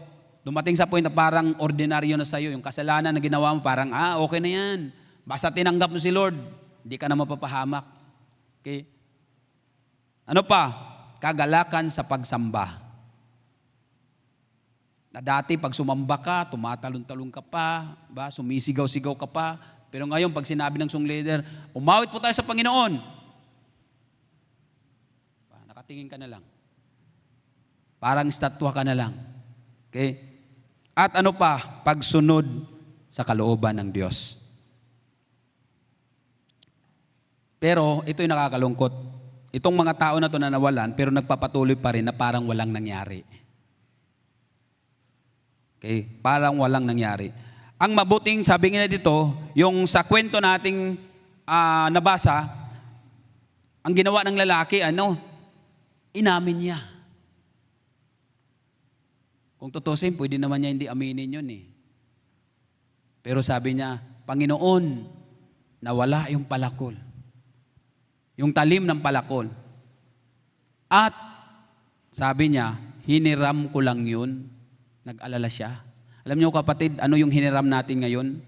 dumating sa point na parang ordinaryo na sa'yo, yung kasalanan na ginawa mo, parang, okay na yan. Basta tinanggap mo si Lord, hindi ka na mapapahamak. Okay? Kagalakan sa pagsamba. Na dati, pag sumamba ka, tumatalon-talon ka pa, sumisigaw-sigaw ka pa. Pero ngayon, pag sinabi ng song leader, umawit po tayo sa Panginoon. Nakatingin ka na lang. Parang estatwa ka na lang. Okay? At pagsunod sa kalooban ng Diyos. Pero ito'y nakakalungkot. Itong mga tao na ito na nawalan, pero nagpapatuloy pa rin na parang walang nangyari. Okay? Parang walang nangyari. Ang mabuting, sabi nga dito, yung sa kwento nating nabasa, ang ginawa ng lalaki, inamin niya. Kung tutusin, pwede naman niya hindi aminin yun eh. Pero sabi niya, Panginoon, nawala yung palakol. Yung talim ng palakol. At, sabi niya, hiniram ko lang yun. Nag-alala siya. Alam niyo kapatid, ano yung hiniram natin ngayon?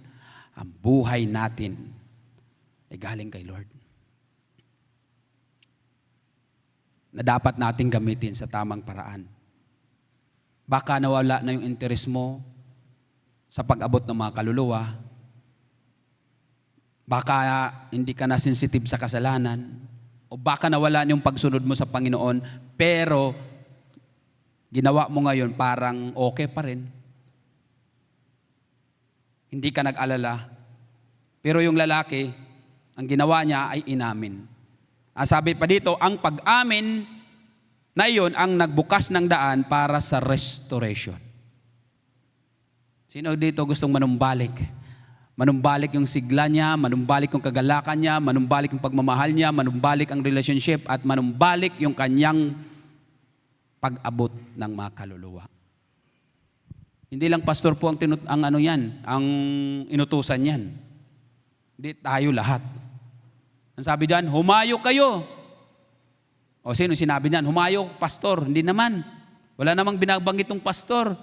Ang buhay natin ay galing kay Lord. Na dapat natin gamitin sa tamang paraan. Baka nawala na yung interest mo sa pag-abot ng mga kaluluwa. Baka hindi ka na sensitive sa kasalanan. O baka nawala yung pagsunod mo sa Panginoon, pero ginawa mo ngayon parang okay pa rin. Hindi ka nag-alala. Pero yung lalaki, ang ginawa niya ay inamin. Ang sabi pa dito, ang pag-amin na iyon ang nagbukas ng daan para sa restoration. Sino dito gustong manumbalik? Manumbalik yung sigla niya, manumbalik yung kagalakan niya, manumbalik yung pagmamahal niya, manumbalik ang relationship, at manumbalik yung kanyang pag-abot ng mga kaluluwa. Hindi lang pastor po ang ang inutusan yan. Hindi, tayo lahat. Ang sabi diyan, humayo kayo. O sino sinabi niyan? Humayo, pastor. Hindi naman. Wala namang binabanggit ng pastor.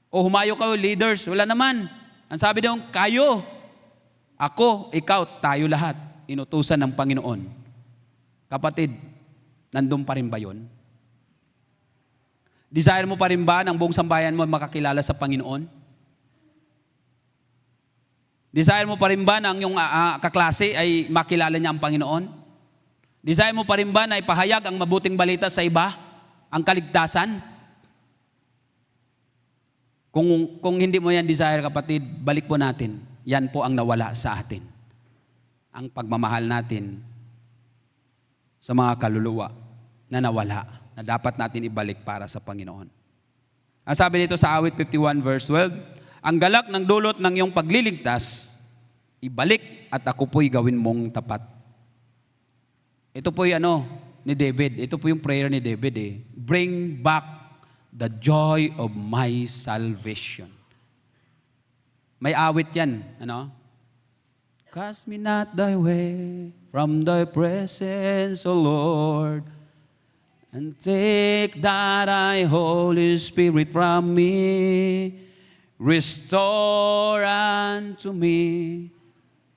O humayo kayo, leaders. Wala naman. Ang sabi diyan, kayo, ako, ikaw, tayo lahat. Inutusan ng Panginoon. Kapatid, nandun pa rin ba yun? Desire mo pa rin ba ng buong sambayan mo makakilala sa Panginoon? Desire mo pa rin ba ng iyong kaklase ay makilala niya ang Panginoon? Desire mo pa rin ba na ipahayag ang mabuting balita sa iba? Ang kaligtasan? Kung hindi mo yan desire, kapatid, balik po natin. Yan po ang nawala sa atin. Ang pagmamahal natin sa mga kaluluwa na nawala, na dapat natin ibalik para sa Panginoon. Ang sabi dito sa awit 51 verse 12, ang galak ng dulot ng iyong pagliligtas, ibalik at ako po'y gawin mong tapat. Ito po'y ni David. Ito po yung prayer ni David eh. Bring back the joy of my salvation. May awit yan. Cast me not thy way from thy presence, O Lord, and take that thy Holy Spirit from me. Restore unto me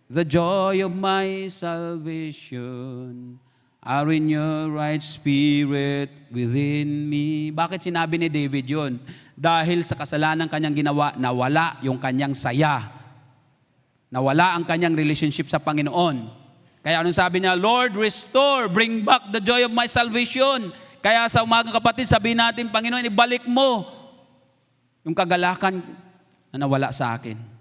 the joy of my salvation. Renew right spirit within me. Bakit sinabi ni David yun? Dahil sa kasalanan kanyang ginawa, nawala yung kanyang saya. Nawala ang kanyang relationship sa Panginoon. Kaya anong sabi niya? Lord, restore, bring back the joy of my salvation. Kaya sa umagang kapatid, sabihin natin, Panginoon, ibalik mo yung kagalakan na nawala sa akin.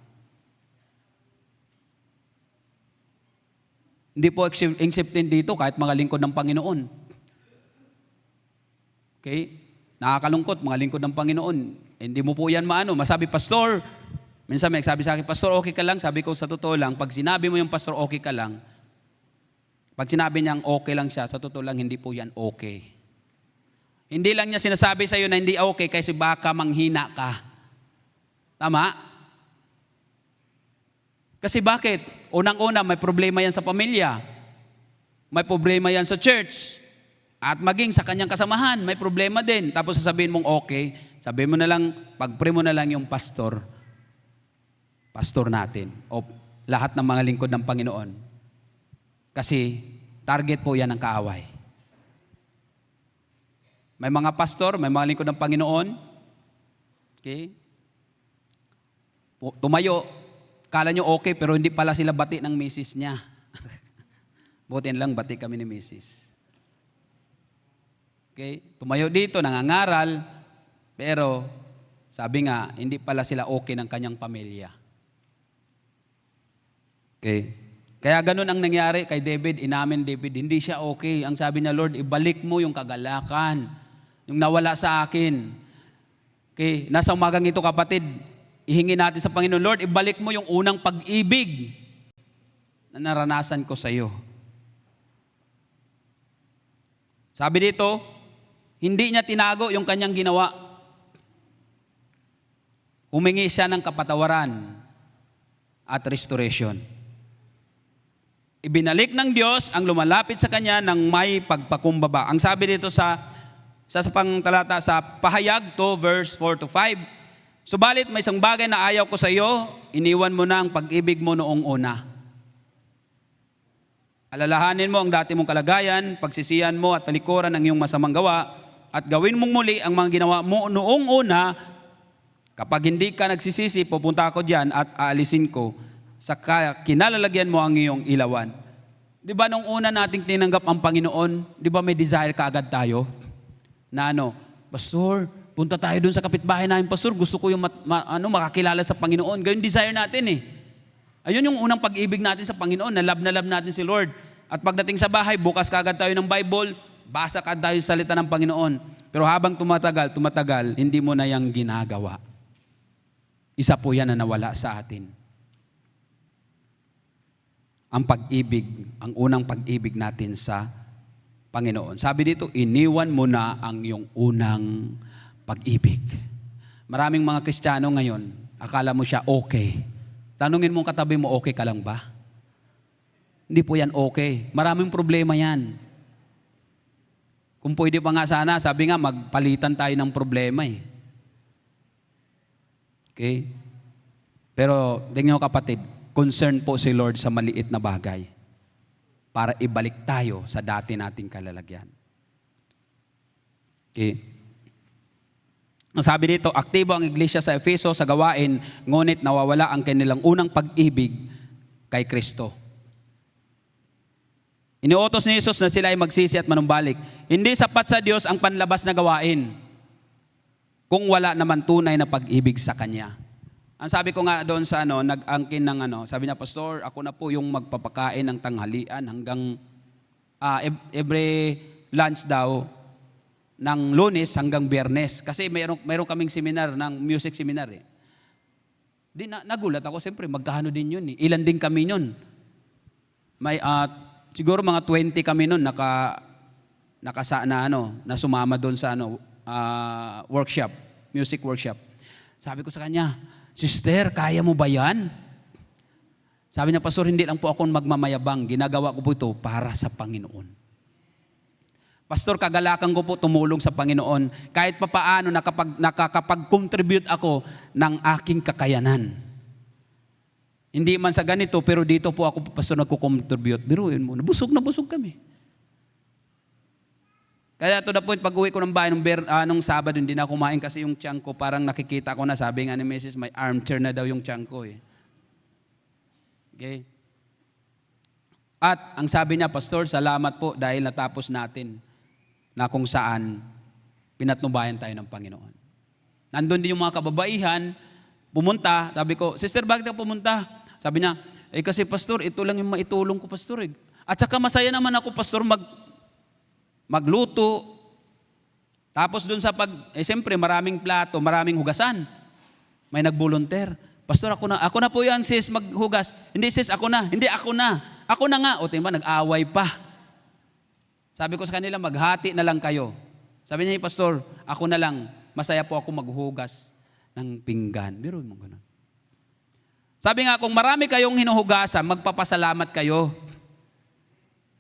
Hindi po accepted dito kahit mga lingkod ng Panginoon. Okay? Nakakalungkot, mga lingkod ng Panginoon. Hindi mo po yan masabi, pastor, minsan may sabi sa akin, pastor, okay ka lang? Sabi ko, sa totoo lang, pag sinabi mo yung pastor, okay ka lang, pag sinabi niyang okay lang siya, sa totoo lang, hindi po yan okay. Hindi lang niya sinasabi sa iyo na hindi okay kasi baka manghina ka. Tama? Kasi bakit? Unang-una, may problema yan sa pamilya. May problema yan sa church. At maging sa kanyang kasamahan, may problema din. Tapos sasabihin mong okay, sabihin mo na lang, pag-pray mo na lang yung pastor natin. O lahat ng mga lingkod ng Panginoon. Kasi target po yan ng kaaway. May mga pastor, may mga lingkod ng Panginoon. Okay? Tumayo. Kala nyo okay, pero hindi pala sila bati ng misis niya. Butin lang, bati kami ni misis. Okay? Tumayo dito, nangangaral, pero sabi nga, hindi pala sila okay ng kanyang pamilya. Okay? Kaya ganun ang nangyari kay David, inamin David, hindi siya okay. Ang sabi niya, Lord, ibalik mo yung kagalakan, yung nawala sa akin. Okay, nasa umagang ito kapatid, ihingi natin sa Panginoon, Lord, ibalik mo yung unang pag-ibig na naranasan ko sa iyo. Sabi dito, hindi niya tinago yung kanyang ginawa. Humingi siya ng kapatawaran at restoration. Ibinalik ng Diyos ang lumalapit sa kanya ng may pagpakumbaba. Ang sabi dito sa pangtalata sa Pahayag 2 verse 4 to 5, subalit may isang bagay na ayaw ko sa iyo, iniwan mo na ang pag-ibig mo noong una. Alalahanin mo ang dati mong kalagayan, pagsisiyan mo at talikuran ng iyong masamang gawa, at gawin mong muli ang mga ginawa mo noong una, kapag hindi ka nagsisisi, pupunta ako diyan at aalisin ko, saka kinalalagyan mo ang iyong ilawan. Di ba nung una nating tinanggap ang Panginoon, di ba may desire kaagad tayo? Na Pastor, punta tayo dun sa kapitbahay namin, Pastor, gusto ko yung makakilala sa Panginoon. Ganyan desire natin eh. Ayun yung unang pag-ibig natin sa Panginoon, na love natin si Lord. At pagdating sa bahay, bukas kaagad tayo ng Bible, basa kaagad tayo sa salita ng Panginoon. Pero habang tumatagal, hindi mo na yung ginagawa. Isa po yan na nawala sa atin. Ang pag-ibig, ang unang pag-ibig natin sa Panginoon. Sabi dito, iniwan mo na ang iyong unang pag-ibig. Maraming mga Kristiyano ngayon, akala mo siya okay. Tanungin mong katabi mo, okay ka lang ba? Hindi po yan okay. Maraming problema yan. Kung pwede pa nga sana, sabi nga, magpalitan tayo ng problema eh. Okay? Pero, tingnan nyo kapatid, concern po si Lord sa maliit na bagay para ibalik tayo sa dati nating kalalagyan. Okay? Ang sabi dito, aktibo ang iglesia sa Efeso sa gawain, ngunit nawawala ang kanilang unang pag-ibig kay Kristo. Iniutos ni Jesus na sila ay magsisi at manumbalik. Hindi sapat sa Diyos ang panlabas na gawain kung wala naman tunay na pag-ibig sa Kanya. Ang sabi ko nga doon sa nag-angkin ng sabi niya, Pastor, ako na po yung magpapakain ng tanghalian hanggang every lunch daw ng Lunes hanggang Biyernes. Kasi mayroon kaming seminar ng music seminar eh. Nagulat ako, siyempre magkano din yun eh. Ilan din kami yun. May siguro mga 20 kami nun na sumama doon sa workshop, music workshop. Sabi ko sa kanya, Sister, kaya mo ba yan? Sabi niya, Pastor, hindi lang po ako magmamayabang. Ginagawa ko po ito para sa Panginoon. Pastor, kagalakan ko po tumulong sa Panginoon. Kahit papaano nakakapag-contribute ako ng aking kakayanan. Hindi man sa ganito, pero dito po ako, Pastor, nagko-contribute. Biruin mo, nabusog kami. Kaya to the point, pag-uwi ko ng bahay nung Sabado, hindi na kumain kasi yung tiyan ko, parang nakikita ko na, sabi nga ni Mrs., may armchair na daw yung tiyan ko eh. Okay? At ang sabi niya, Pastor, salamat po dahil natapos natin na kung saan pinatnubayan tayo ng Panginoon. Nandun din yung mga kababaihan, pumunta, sabi ko, Sister, bakit ka pumunta? Sabi niya, kasi Pastor, ito lang yung maitulong ko, Pastor. At saka masaya naman ako, Pastor, magluto. Tapos doon siyempre maraming plato, maraming hugasan. May nag-volunteer. Pastor, ako na po yan, sis, maghugas. Hindi, sis, ako na. Hindi, ako na. Ako na nga. O, tingnan, nag-away pa. Sabi ko sa kanila, maghati na lang kayo. Sabi niya, Pastor, ako na lang. Masaya po ako maghugas ng pinggan. Biro mo ganun. Sabi nga, kung marami kayong hinuhugasan, magpapasalamat kayo.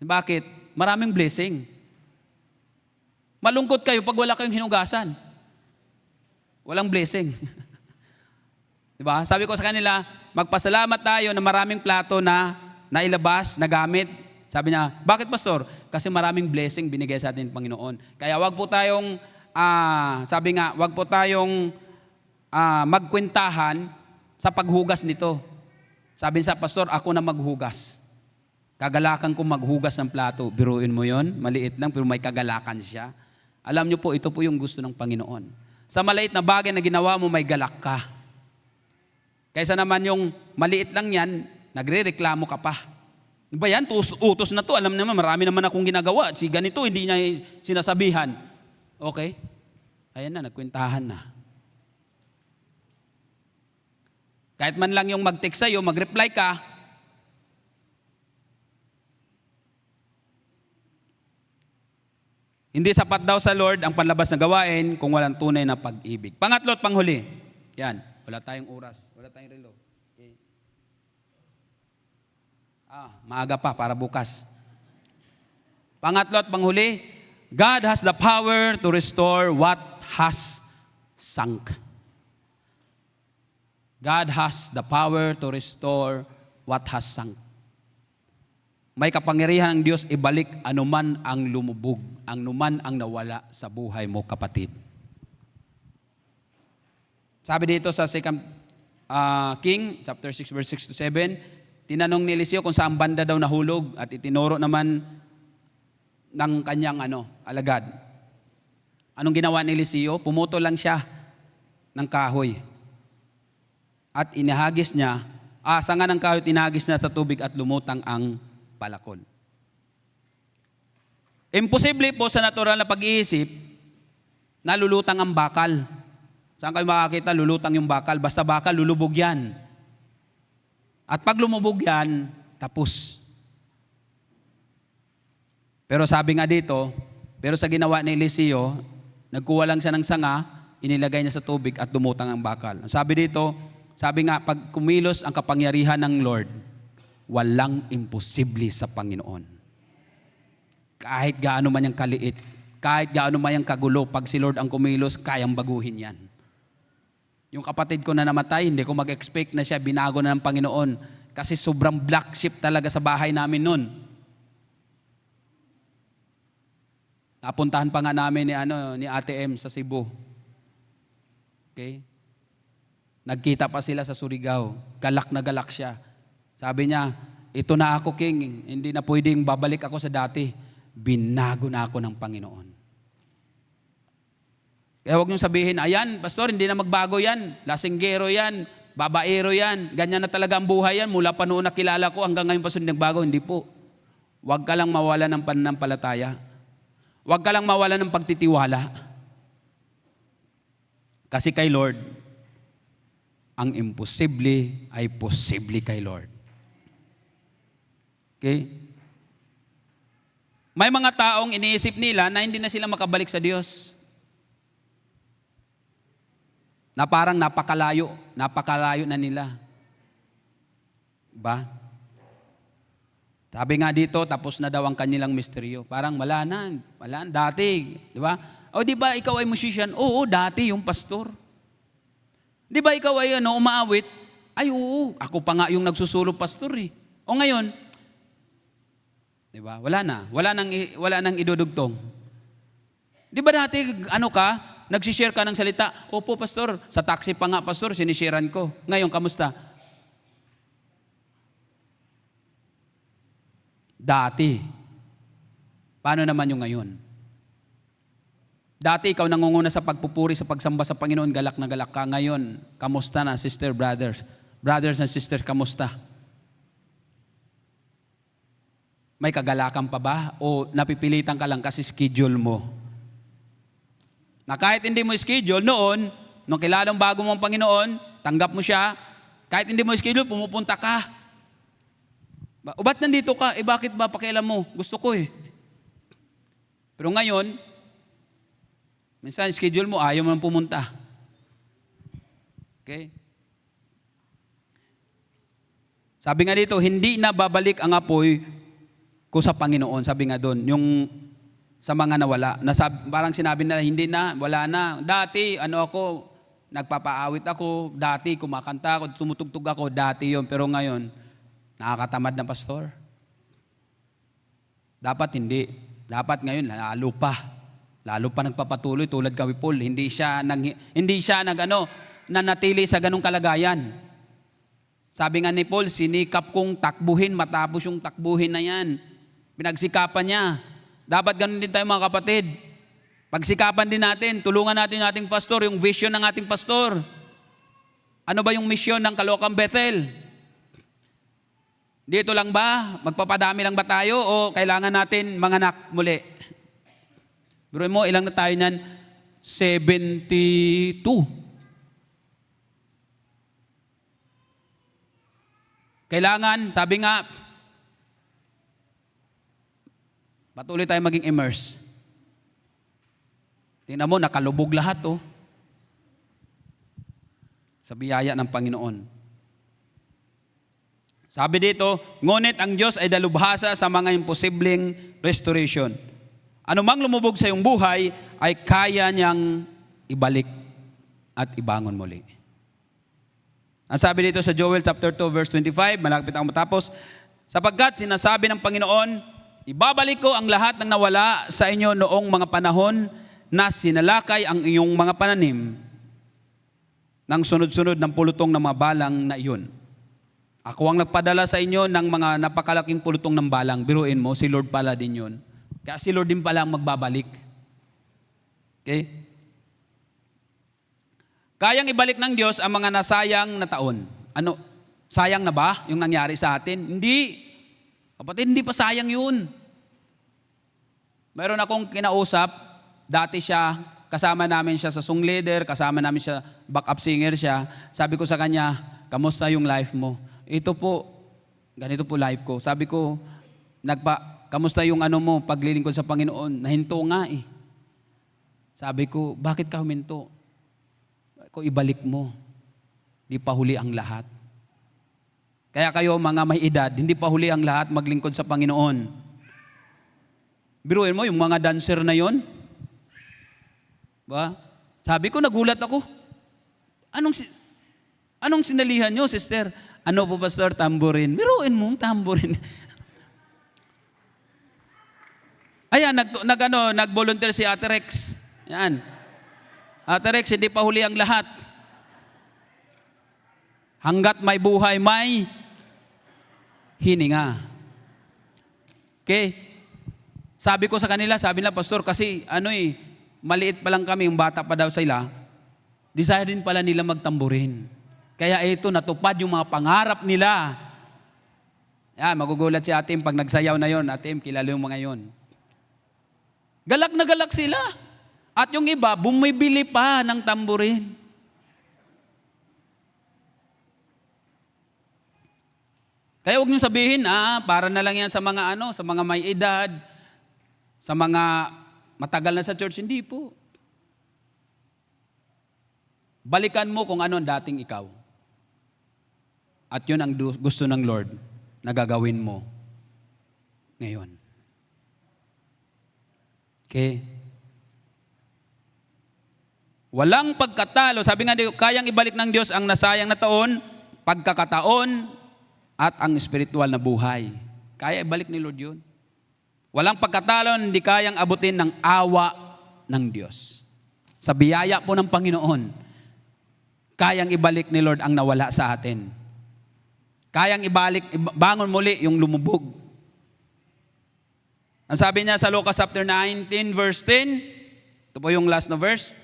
Bakit? Maraming blessing. Malungkot kayo pag wala kayong hinugasan. Walang blessing. Diba? Sabi ko sa kanila, magpasalamat tayo na maraming plato na nailabas, nagamit. Sabi niya, bakit Pastor? Kasi maraming blessing binigay sa atin ng Panginoon. Kaya wag po tayong, wag po tayong magkwentahan sa paghugas nito. Sabi sa Pastor, ako na maghugas. Kagalakan ko maghugas ng plato. Biruin mo yon, maliit lang pero may kagalakan siya. Alam niyo po, ito po yung gusto ng Panginoon. Sa maliit na bagay na ginawa mo, may galak ka. Kaysa naman yung maliit lang yan, nagre-reklamo ka pa. Diba yan? Utos na to. Alam naman, marami naman akong ginagawa. Si ganito, hindi niya sinasabihan. Okay? Ayan na, nagkwentahan na. Kahit man lang yung mag-text sa'yo, mag-reply ka, hindi sapat daw sa Lord ang panlabas na gawain kung walang tunay na pag-ibig. Pangatlo at panghuli. Yan. Wala tayong oras. Wala tayong relo. Okay. Maaga pa para bukas. Pangatlo at panghuli. God has the power to restore what has sunk. God has the power to restore what has sunk. May kapangyarihan ang Diyos ibalik anuman ang lumubog, anuman ang nawala sa buhay mo, kapatid. Sabi dito sa 2 King, chapter 6, verse 6 to 7, tinanong ni Eliseo kung saan banda daw nahulog at itinuro naman ng kanyang alagad. Anong ginawa ni Eliseo? Pumuto lang siya ng kahoy. At inahagis niya, sanga ng kahoy, inahagis niya sa tubig at lumutang ang palakol. Imposible po sa natural na pag-iisip na lulutang ang bakal. Saan kayo makakita lulutang yung bakal? Basta bakal, lulubog yan. At pag lumubog yan, tapos. Pero sabi nga dito, pero sa ginawa ni Eliseo, nagkuha lang siya ng sanga, inilagay niya sa tubig at lumutang ang bakal. Sabi dito, sabi nga, pag kumilos ang kapangyarihan ng Lord, walang imposible sa Panginoon. Kahit gaano man yung kaliit, kahit gaano man yung kagulo, pag si Lord ang kumilos, kayang baguhin yan. Yung kapatid ko na namatay, hindi ko mag-expect na siya binago na ng Panginoon kasi sobrang black sheep talaga sa bahay namin noon. Napuntahan pa nga namin ni Ate M sa Cebu. Okay? Nagkita pa sila sa Surigao. Galak na galak siya. Sabi niya, ito na ako, King. Hindi na pwedeng babalik ako sa dati. Binago na ako ng Panginoon. Kaya huwag niyong sabihin, ayan, pastor, hindi na magbago yan. Lasinggero yan, babaero yan. Ganyan na talaga ang buhay yan. Mula pa noon nakilala ko, hanggang ngayon pastor, nagbago. Hindi po. Huwag ka lang mawala ng pananampalataya. Huwag ka lang mawala ng pagtitiwala. Kasi kay Lord, ang imposible ay posible kay Lord. Okay? May mga taong iniisip nila na hindi na sila makabalik sa Diyos. Na parang napakalayo na nila. Ba? Sabi nga dito, tapos na daw ang kanilang misteryo. Parang wala na, dati. Di ba? O di ba ikaw ay musician? Oo, dati yung pastor. Di ba ikaw ay umaawit? Ay oo, ako pa nga yung nagsusulo pastor eh. O ngayon, di ba? Wala nang idudugtong. Di ba dati nagsishare ka ng salita? Opo pastor, sa taxi pa nga pastor, sinisharean ko. Ngayon, kamusta? Dati. Paano naman yung ngayon? Dati ikaw nangunguna sa pagpupuri, sa pagsamba sa Panginoon, galak na galak ka. Ngayon, kamusta na, sister, brothers? Brothers and sisters, kamusta? May kagalakan pa ba? O napipilitan ka lang kasi schedule mo? Na kahit hindi mo schedule, nung kilalang bago mong Panginoon, tanggap mo siya, kahit hindi mo schedule, pumupunta ka. O ba't nandito ka? Bakit ba pakialam mo? Gusto ko eh. Pero ngayon, minsan schedule mo, ayaw mo pumunta. Okay? Sabi nga dito, hindi na babalik ang apoy ko sa Panginoon. Sabi nga doon, yung sa mga nawala. Parang sinabi na, hindi na, wala na. Dati, ako, nagpapaawit ako. Dati, kumakanta ako, tumutugtog ako. Dati yon. Pero ngayon, nakakatamad na pastor. Dapat hindi. Dapat ngayon, lalo pa. Lalo pa nagpapatuloy tulad kay Paul. Hindi siya nanatili sa ganung kalagayan. Sabi nga ni Paul, sinikap kong takbuhin, matapos yung takbuhin na yan. Pinagsikapan niya. Dapat ganun din tayo mga kapatid. Pagsikapan din natin, tulungan natin yung ating pastor, yung vision ng ating pastor. Ano ba yung mission ng Caloocan Bethel? Dito lang ba? Magpapadami lang ba tayo o kailangan natin manganak muli? Pero mo, ilang na tayo niyan? 72. Kailangan, sabi nga, patuloy tayo maging immerse. Tingnan mo, nakalubog lahat sa biyaya ng Panginoon. Sabi dito, ngunit ang Diyos ay dalubhasa sa mga imposibleng restoration. Ano mang lumubog sa iyong buhay, ay kaya niyang ibalik at ibangon muli. Ang sabi dito sa Joel chapter 2 verse 25, malapit ako matapos, Sapagkat sinasabi ng Panginoon, ibabalik ko ang lahat ng nawala sa inyo noong mga panahon na sinalakay ang iyong mga pananim ng sunod-sunod ng pulutong ng mga balang na iyon. Ako ang nagpadala sa inyo ng mga napakalaking pulutong ng balang. Biruin mo, si Lord pala din yun. Kaya si Lord din pala ang magbabalik. Okay? Kayang ibalik ng Diyos ang mga nasayang na taon. Ano? Sayang na ba yung nangyari sa atin? Hindi. Kapatid, hindi pa sayang yun. Mayroon akong kinausap, dati siya, kasama namin siya sa song leader, kasama namin siya, backup singer siya. Sabi ko sa kanya, kamusta yung life mo? Ito po, ganito po life ko. Sabi ko, kamusta yung ano mo, paglilingkod sa Panginoon? Nahinto nga eh. Sabi ko, bakit ka huminto? Ko ibalik mo. Di pa huli ang lahat. Kaya kayo mga may edad, hindi pa huli ang lahat maglingkod sa Panginoon. Biruin mo, yung mga dancer na yon, ba? Sabi ko, nagulat ako. Anong sinalihan nyo, sister? Ano po, pastor? Tamborin. Biruin mo, tamborin. Ayan, nag-volunteer si Ate Rex. Yan. Ate Rex, hindi pa huli ang lahat. Hanggat may buhay, may hininga. Okay? Sabi ko sa kanila, sabi nila, pastor, kasi maliit pa lang kami, yung bata pa daw sila, desire din pala nila magtamburin. Kaya ito, natupad yung mga pangarap nila. Yan, magugulat si Atim pag nagsayaw na yon. Atim, kilala yung mga yon. Galak na galak sila. At yung iba, bumibili pa ng tamburin. Kaya huwag niyo sabihin, para na lang yan sa mga sa mga may edad, sa mga matagal na sa church. Hindi po. Balikan mo kung ano ang dating ikaw. At yun ang gusto ng Lord na gagawin mo ngayon. Okay? Walang pagkatalo. Sabi nga dito, kayang ibalik ng Diyos ang nasayang na taon, pagkakataon, at ang spiritual na buhay. Kaya ibalik ni Lord yun. Walang pagkatalo, hindi kayang abutin ng awa ng Diyos. Sa biyaya po ng Panginoon, kayang ibalik ni Lord ang nawala sa atin. Kayang bangon muli yung lumubog. Ang sabi niya sa Lucas chapter 19, verse 10, ito po yung last na verse,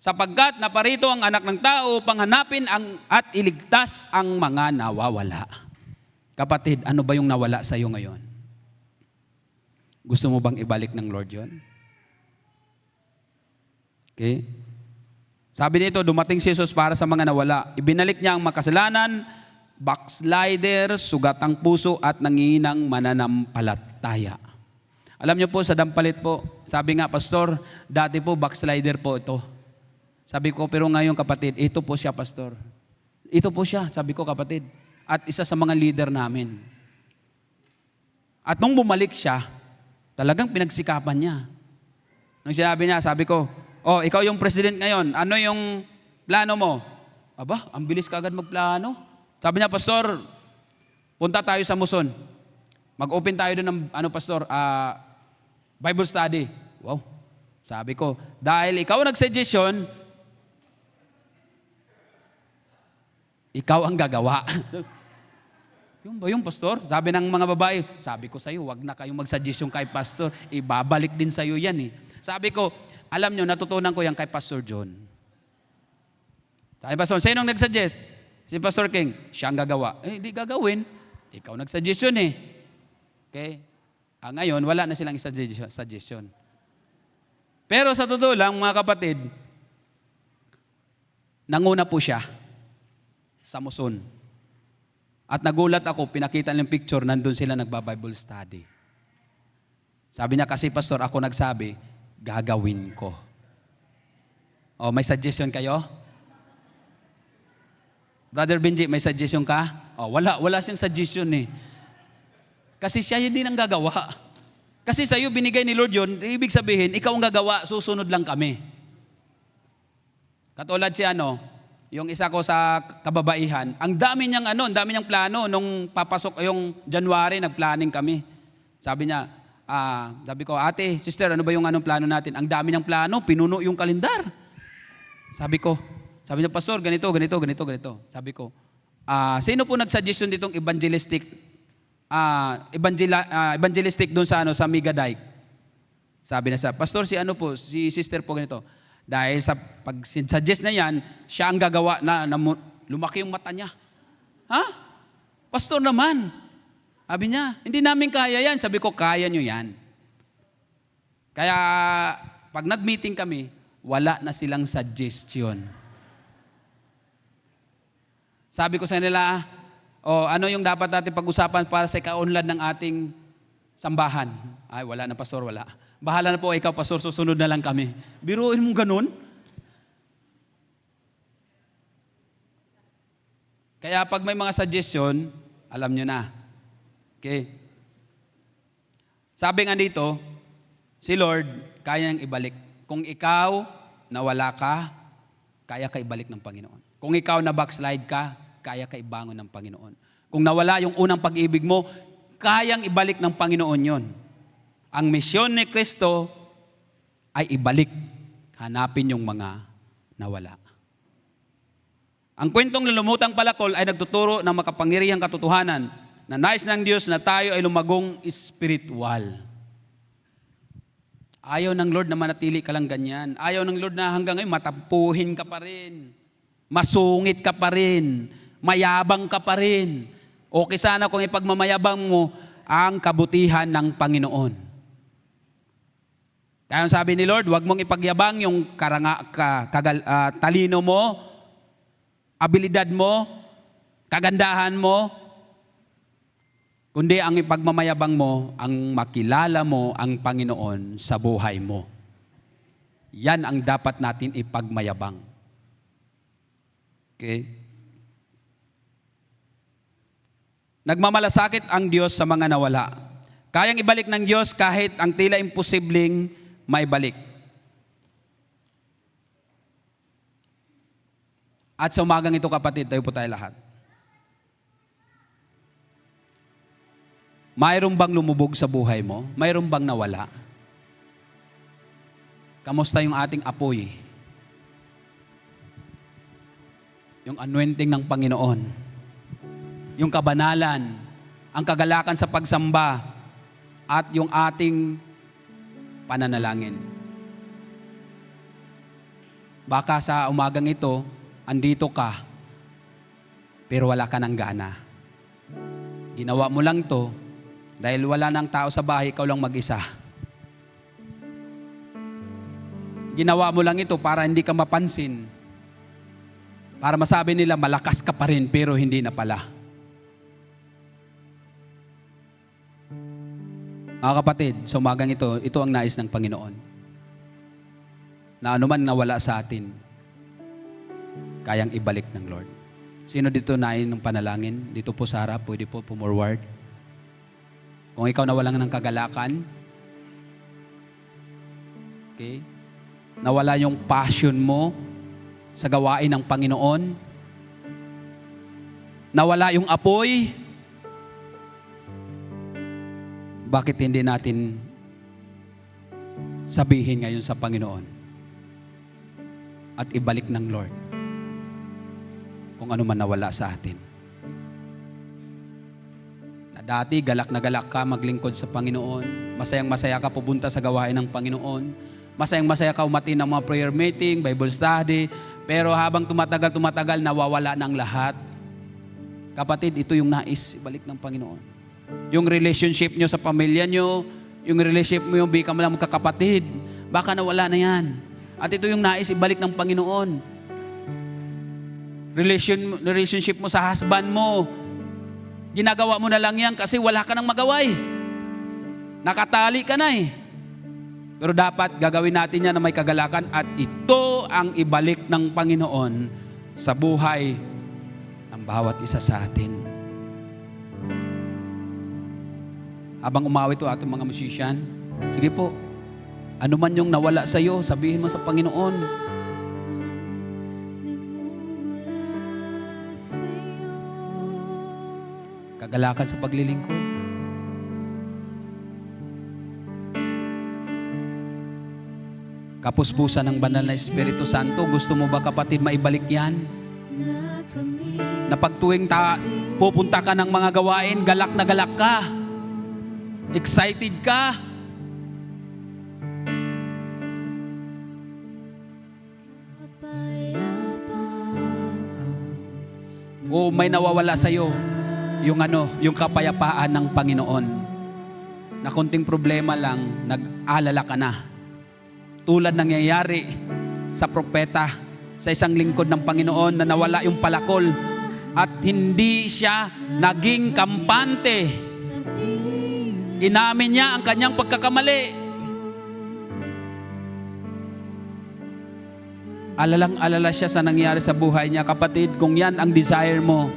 sapagkat naparito ang anak ng tao upang hanapin at iligtas ang mga nawawala. Kapatid, ano ba yung nawala sa iyo ngayon? Gusto mo bang ibalik ng Lord yun? Okay? Sabi nito, dumating si Jesus para sa mga nawala. Ibinalik niya ang makasalanan, backslider, sugatang puso at nanginginang mananampalataya. Alam niyo po, sa Dampalit po, sabi nga, pastor, dati po backslider po ito. Sabi ko, pero ngayon kapatid, ito po siya, pastor. Ito po siya, sabi ko kapatid. At isa sa mga leader namin. At nung bumalik siya, talagang pinagsikapan niya. Nung sinabi niya, sabi ko, ikaw yung president ngayon, ano yung plano mo? Aba, ang bilis ka agad magplano. Sabi niya, pastor, punta tayo sa Muson. Mag-open tayo doon ng, pastor, Bible study. Wow. Sabi ko, dahil ikaw nag-suggestion, ikaw ang gagawa. Yung ba yung pastor? Sabi ng mga babae, sabi ko sa'yo, wag na kayong mag-suggestion kay pastor. Ibabalik din sa'yo yan eh. Sabi ko, alam nyo, natutunan ko yan kay Pastor John. Sabi pastor, sinong nag-suggest? Si Pastor King, siya ang gagawa. Hindi gagawin. Ikaw nag-suggestion eh. Okay? Ngayon, wala na silang suggestion. Pero sa totoo lang, mga kapatid, nanguna po siya sa Muson. At nagulat ako, pinakita nilang picture, nandun sila nagba-Bible study. Sabi niya, kasi pastor, ako nagsabi, gagawin ko. May suggestion kayo? Brother Benji, may suggestion ka? Wala siyang suggestion eh. Kasi siya hindi nang gagawa. Kasi sa'yo binigay ni Lord yun, ibig sabihin, ikaw ang gagawa, susunod lang kami. Katulad si yung isa ko sa kababaihan, ang dami niyang plano nung papasok yung January, nagplanning kami. Sabi niya, sabi ko, ate, sister, ano ba yung plano natin? Ang dami niyang plano, pinuno yung kalendar. Sabi niya, pastor, ganito. Sabi ko, sino po nag-suggestion ditong evangelistic doon sa Migadike? Sabi na pastor, si sister po ganito. Dahil sa pag-suggest na yan, siya ang gagawa na lumaki yung mata niya. Ha? Pastor naman. Sabi niya, hindi namin kaya yan. Sabi ko, kaya nyo yan. Kaya, pag nag-meeting kami, wala na silang suggestion. Sabi ko sa nila, ano yung dapat natin pag-usapan para sa ika-unlad ng ating sambahan? Ay, wala na, pastor, wala. Bahala na po ikaw, pastor, susunod na lang kami. Biruin mo ganun. Kaya pag may mga suggestion, alam nyo na. Okay? Sabi nga dito, si Lord, kaya niyang ibalik. Kung ikaw nawala ka, kaya ka ibalik ng Panginoon. Kung ikaw na backslide ka, kaya ka ibangon ng Panginoon. Kung nawala yung unang pag-ibig mo, kayang ibalik ng Panginoon yon. Ang misyon ni Kristo ay ibalik, hanapin yung mga nawala. Ang kwentong Lulumutang Palakol ay nagtuturo ng makapangyarihang katotohanan na nais ng Diyos na tayo ay lumagong espiritual. Ayaw ng Lord na manatili ka lang ganyan. Ayaw ng Lord na hanggang ngayon matampuhin ka pa rin. Masungit ka pa rin. Mayabang ka pa rin. Okay sana kung ipagmamayabang mo ang kabutihan ng Panginoon. Kaya sabi ni Lord, huwag mong ipagyabang yung talino mo, abilidad mo, kagandahan mo, kundi ang ipagmamayabang mo, ang makilala mo ang Panginoon sa buhay mo. Yan ang dapat natin ipagmayabang. Okay? Nagmamalasakit ang Diyos sa mga nawala. Kayang ibalik ng Diyos kahit ang tila imposibleng maibalik. At sa umagang ito, kapatid, tayo po tayo lahat. Mayroon bang lumubog sa buhay mo? Mayroon bang nawala? Kamusta yung ating apoy? Yung anointing ng Panginoon. Yung kabanalan, ang kagalakan sa pagsamba, at yung ating pananalangin. Baka sa umagang ito, andito ka, pero wala ka ng gana. Ginawa mo lang to, dahil wala nang tao sa bahay, ikaw lang mag-isa. Ginawa mo lang ito para hindi ka mapansin. Para masabi nila, malakas ka pa rin, pero hindi na pala. Mga kapatid, sa umagang ito ang nais ng Panginoon. Na anuman nawala sa atin, kayang ibalik ng Lord. Sino dito nais ng panalangin? Dito po sa harap, pwede po pumorward. Kung ikaw nawalan ng kagalakan, okay, nawala yung passion mo sa gawain ng Panginoon, nawala yung apoy, bakit hindi natin sabihin ngayon sa Panginoon at ibalik ng Lord kung ano man nawala sa atin? Na dati galak na galak ka maglingkod sa Panginoon, masayang masaya ka pupunta sa gawain ng Panginoon, masayang masaya ka umati ng mga prayer meeting, Bible study, pero habang tumatagal, nawawala na ang lahat. Kapatid, ito yung nais ibalik ng Panginoon. Yung relationship nyo sa pamilya nyo, yung relationship mo yung bika mo lang magkakapatid, baka nawala na yan. At ito yung nais ibalik ng Panginoon. Relationship mo sa husband mo, ginagawa mo na lang yan kasi wala ka nang magaway. Nakatali ka na eh. Pero dapat gagawin natin yan na may kagalakan at ito ang ibalik ng Panginoon sa buhay ng bawat isa sa atin. Habang umawit ito ating mga musician, sige po, ano man yung nawala sa iyo, sabihin mo sa Panginoon. kagalakan sa paglilingkod. Kapuspusan ng banal na Espiritu Santo, gusto mo ba kapatid maibalik yan? Na pagtuwing pupunta ka ng mga gawain, galak na galak ka. Excited ka. O may nawawala sa'yo yung kapayapaan ng Panginoon. Na konting problema lang, nag-alala ka na. Tulad nangyayari sa propeta, sa isang lingkod ng Panginoon na nawala yung palakol at hindi siya naging kampante. Inamin niya ang kanyang pagkakamali. Alalang-alala siya sa nangyari sa buhay niya. Kapatid, kung yan ang desire mo,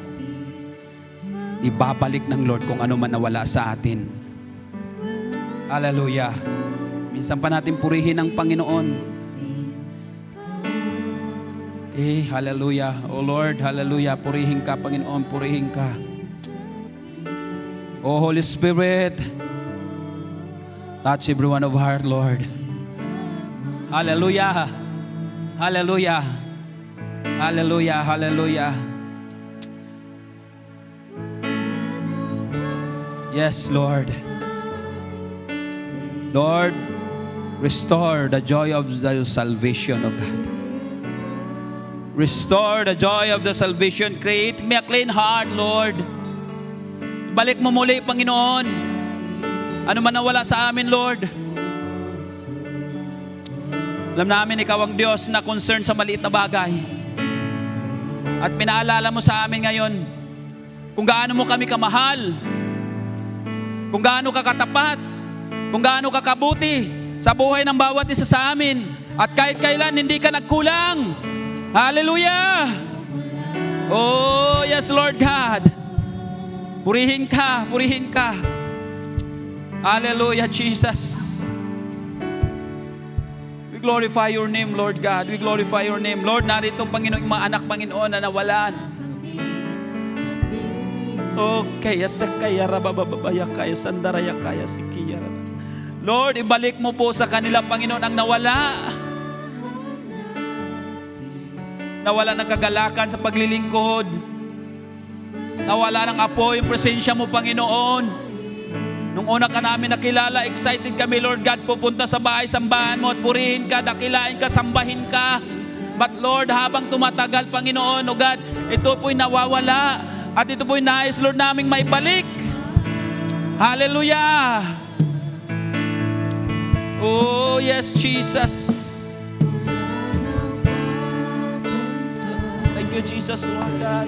ibabalik ng Lord kung ano man nawala sa atin. Hallelujah. Minsan pa natin purihin ang Panginoon. Okay, hallelujah. Oh Lord, hallelujah. Purihin ka, Panginoon, purihin ka. Oh Holy Spirit, touch every one of our heart, Lord. Hallelujah. Hallelujah. Hallelujah. Hallelujah. Yes, Lord. Lord, restore the joy of the salvation of God. Restore the joy of the salvation. Create me a clean heart, Lord. Balik mo muli, Panginoon. Ano man nawala sa amin, Lord. Alam namin, Ikaw ang Diyos na concern sa maliit na bagay. At pinaalala mo sa amin ngayon kung gaano mo kami kamahal, kung gaano ka katapat, kung gaano ka kabuti sa buhay ng bawat isa sa amin. At kahit kailan, hindi ka nagkulang. Hallelujah! Oh, yes, Lord God. Purihin ka, purihin ka. Hallelujah, Jesus. We glorify your name, Lord God. We glorify your name. Lord, narito, Panginoon, yung mga anak, Panginoon, na nawalan. Oh, kaya sa kaya rabababaya kaya sandaraya kaya sikiya. Lord, ibalik mo po sa kanila, Panginoon, ang nawala. Nawala ng kagalakan sa paglilingkod. Nawala ng apoy, yung presensya mo, Panginoon. Nung una ka namin nakilala, excited kami, Lord God, pupunta sa bahay-sambahan mo at purihin ka, dakilain ka, sambahin ka. But Lord, habang tumatagal, Panginoon, O God, ito po'y nawawala. At ito po'y nais, Lord, naming maibalik. Hallelujah! Oh, yes, Jesus. Thank you, Jesus, Lord God.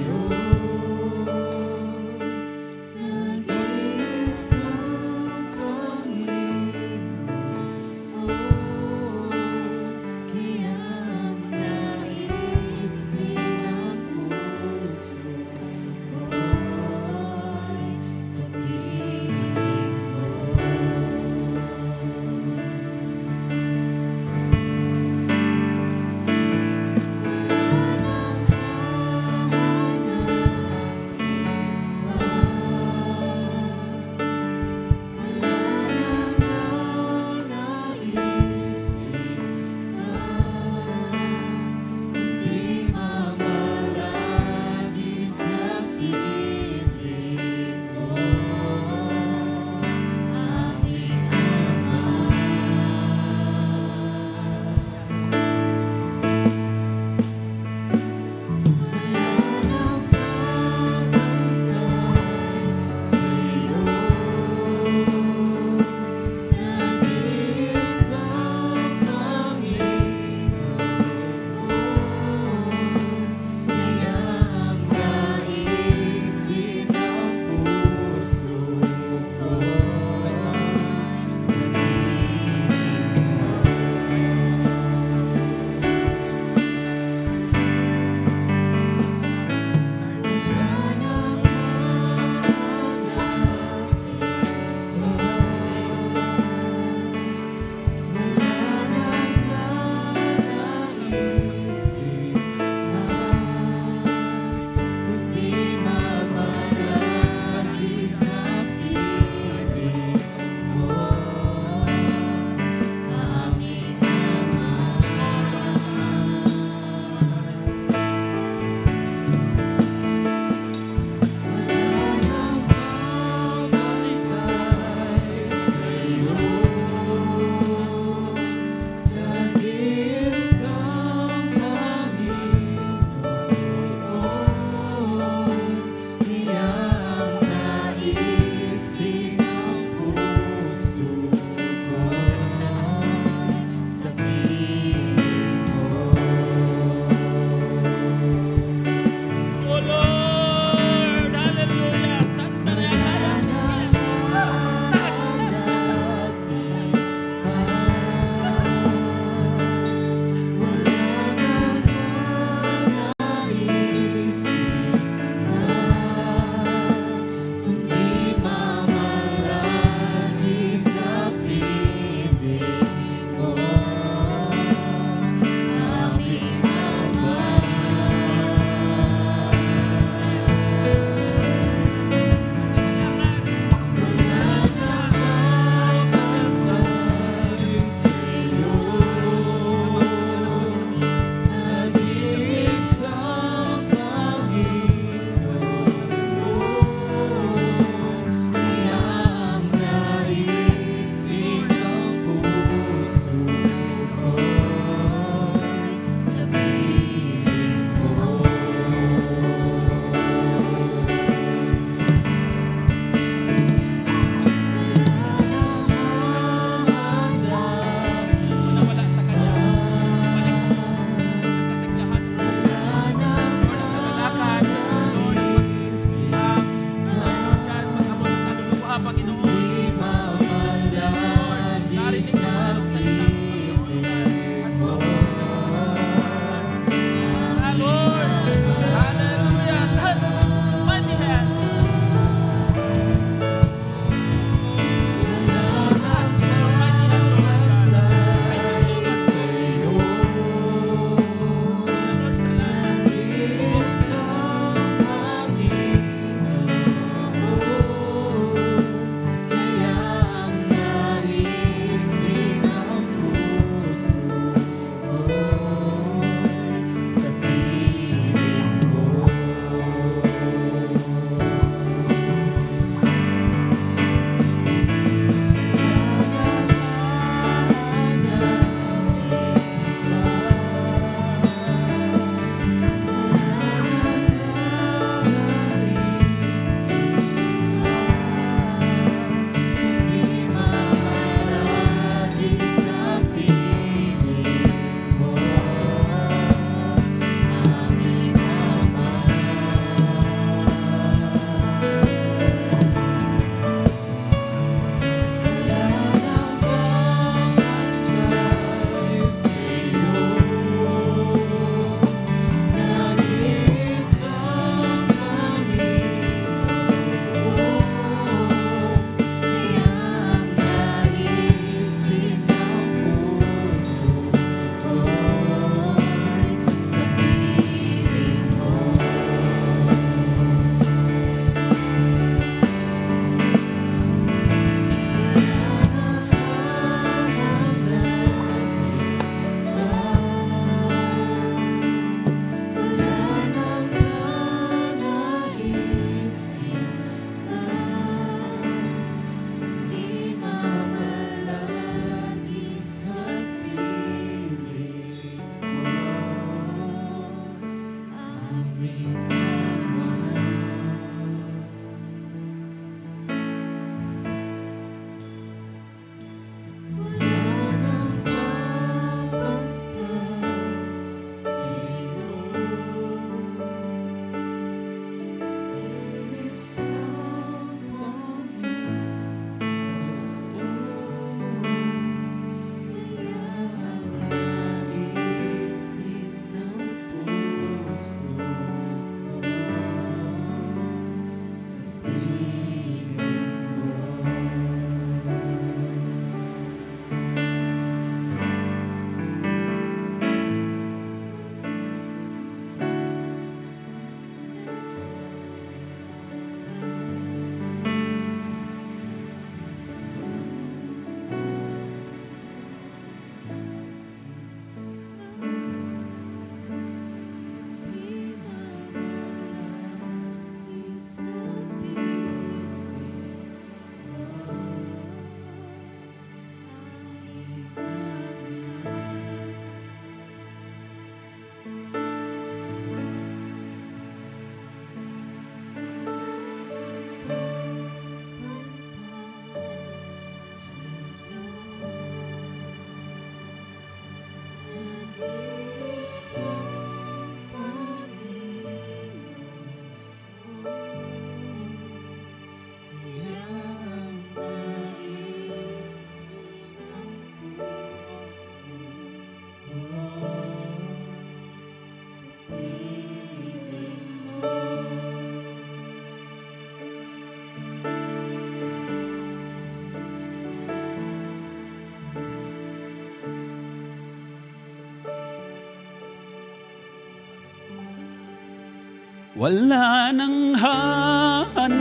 wala nang hahanapin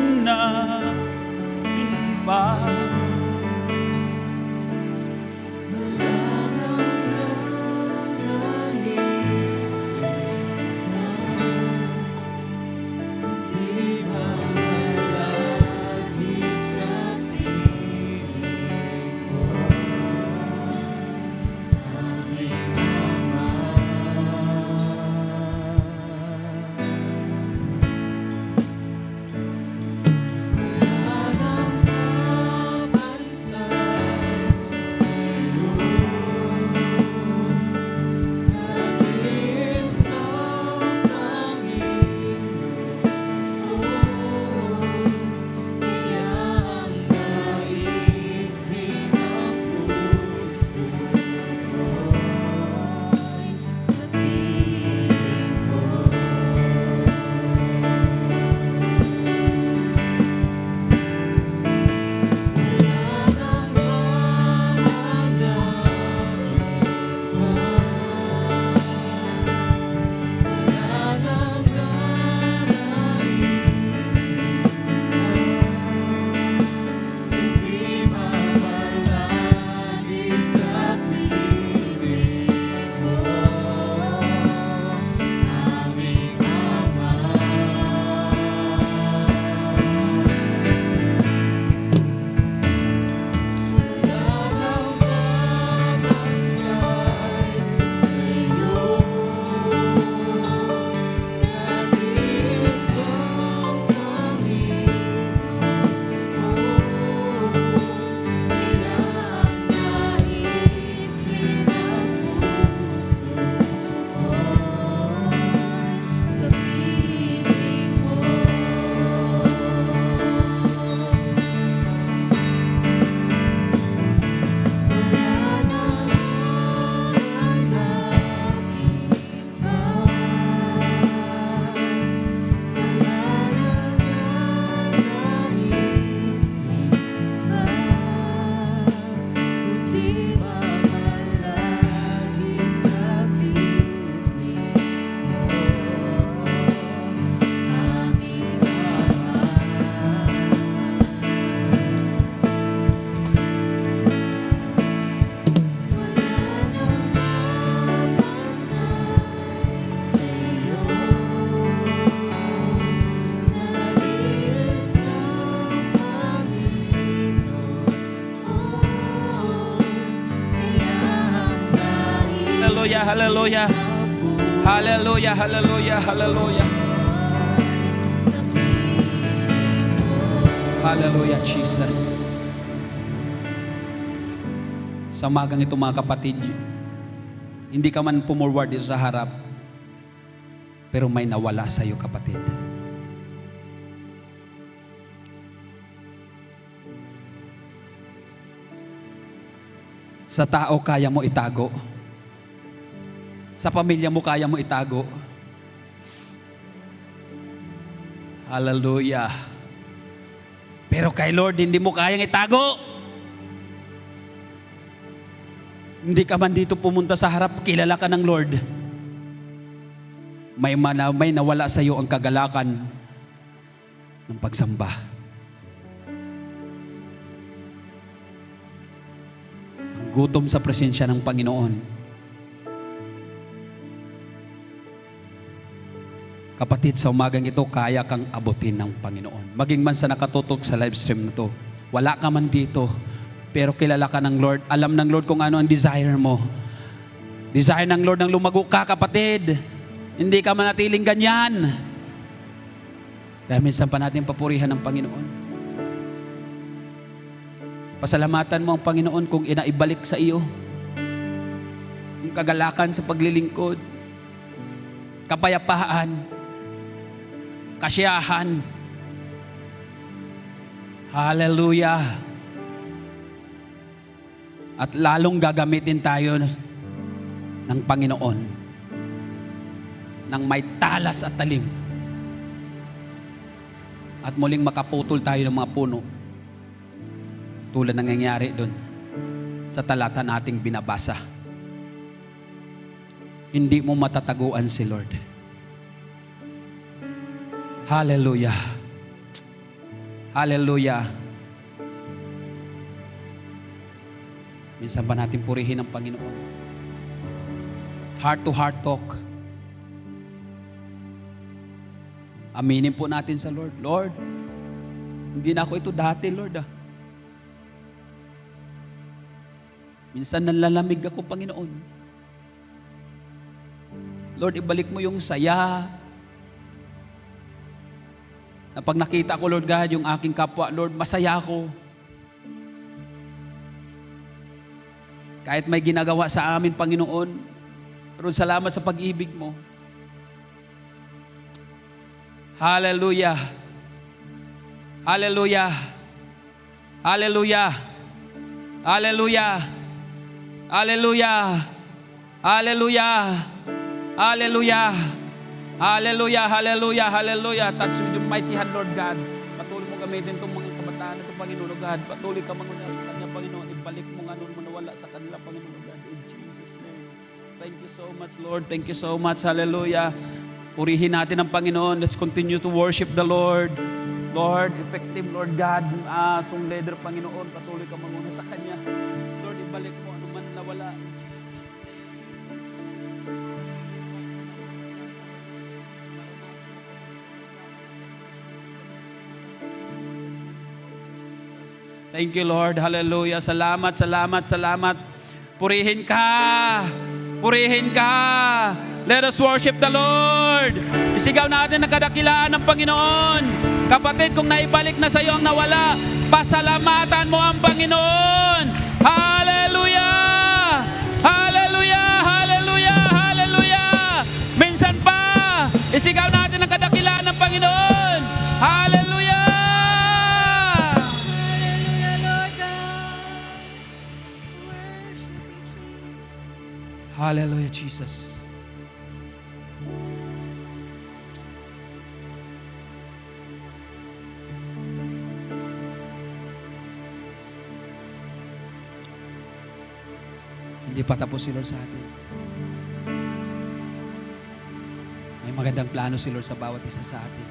pa. Hallelujah, hallelujah, hallelujah, hallelujah. Hallelujah, Jesus. Sa umagang ito mga kapatid, hindi ka man pumorward dito sa harap, pero may nawala sa iyo, kapatid. Sa tao kaya mo itago. Sa pamilya mo kaya mo itago. Hallelujah. Pero kay Lord, hindi mo kayang itago. Hindi ka man dito pumunta sa harap, kilala ka ng Lord. May nawala sa iyo ang kagalakan ng pagsamba. Ang gutom sa presensya ng Panginoon. Kapatid, sa umagang ito, kaya kang abutin ng Panginoon. Maging man sa nakatutok sa live stream na to, wala ka man dito, pero kilala ka ng Lord. Alam ng Lord kung ano ang desire mo. Desire ng Lord nang lumago ka, kapatid. Hindi ka manatiling ganyan. Dahil minsan pa natin papurihan ng Panginoon. Pasalamatan mo ang Panginoon kung inaibalik sa iyo yung kagalakan sa paglilingkod, kapayapaan, kasiyahan. Hallelujah. At lalong gagamitin tayo ng Panginoon ng may talas at talim. At muling makaputol tayo ng mga puno. Tulad ng nangyayari doon sa talata nating binabasa. Hindi mo matataguan si Lord. Hallelujah. Hallelujah. Minsan ba natin purihin ang Panginoon? Heart to heart talk. Aminin po natin sa Lord, Lord, hindi na ako ito dati, Lord. Minsan nanlalamig ako, Panginoon. Lord, ibalik mo yung saya. Na pag nakita ko, Lord God, yung aking kapwa, Lord, masaya ako. Kahit may ginagawa sa amin, Panginoon, Lord, salamat sa pag-ibig mo. Hallelujah. Hallelujah. Hallelujah. Hallelujah. Hallelujah. Hallelujah. Hallelujah. Hallelujah. Hallelujah. Hallelujah. Touch with your mighty hand, Lord God. Patuloy mo gamitin itong mga kabataan na ito, Panginoon God. Patuloy ka mangunaw sa kanya, Panginoon. Ibalik mo nga noon mo nawala sa kanila, Panginoon God. In Jesus' name. Thank you so much, Lord. Thank you so much. Hallelujah. Purihin natin ang Panginoon. Let's continue to worship the Lord. Lord, effective, Lord God, song leader, Panginoon, patuloy ka manguna sa Kanya. Lord, ibalik mo ano man nawala. Thank you, Lord. Hallelujah. Salamat, salamat, salamat. Purihin ka. Purihin ka. Let us worship the Lord. Isigaw natin ang kadakilaan ng Panginoon. Kapatid, kung naibalik na sa iyo ang nawala, pasalamatan mo ang Panginoon. Hallelujah! Hallelujah! Hallelujah! Hallelujah! Minsan pa, isigaw natin ang kadakilaan ng Panginoon. Hallelujah! Hallelujah, Lord God. Hallelujah, Jesus. Hindi pa tapos si Lord sa atin. May magandang plano si Lord sa bawat isa sa atin.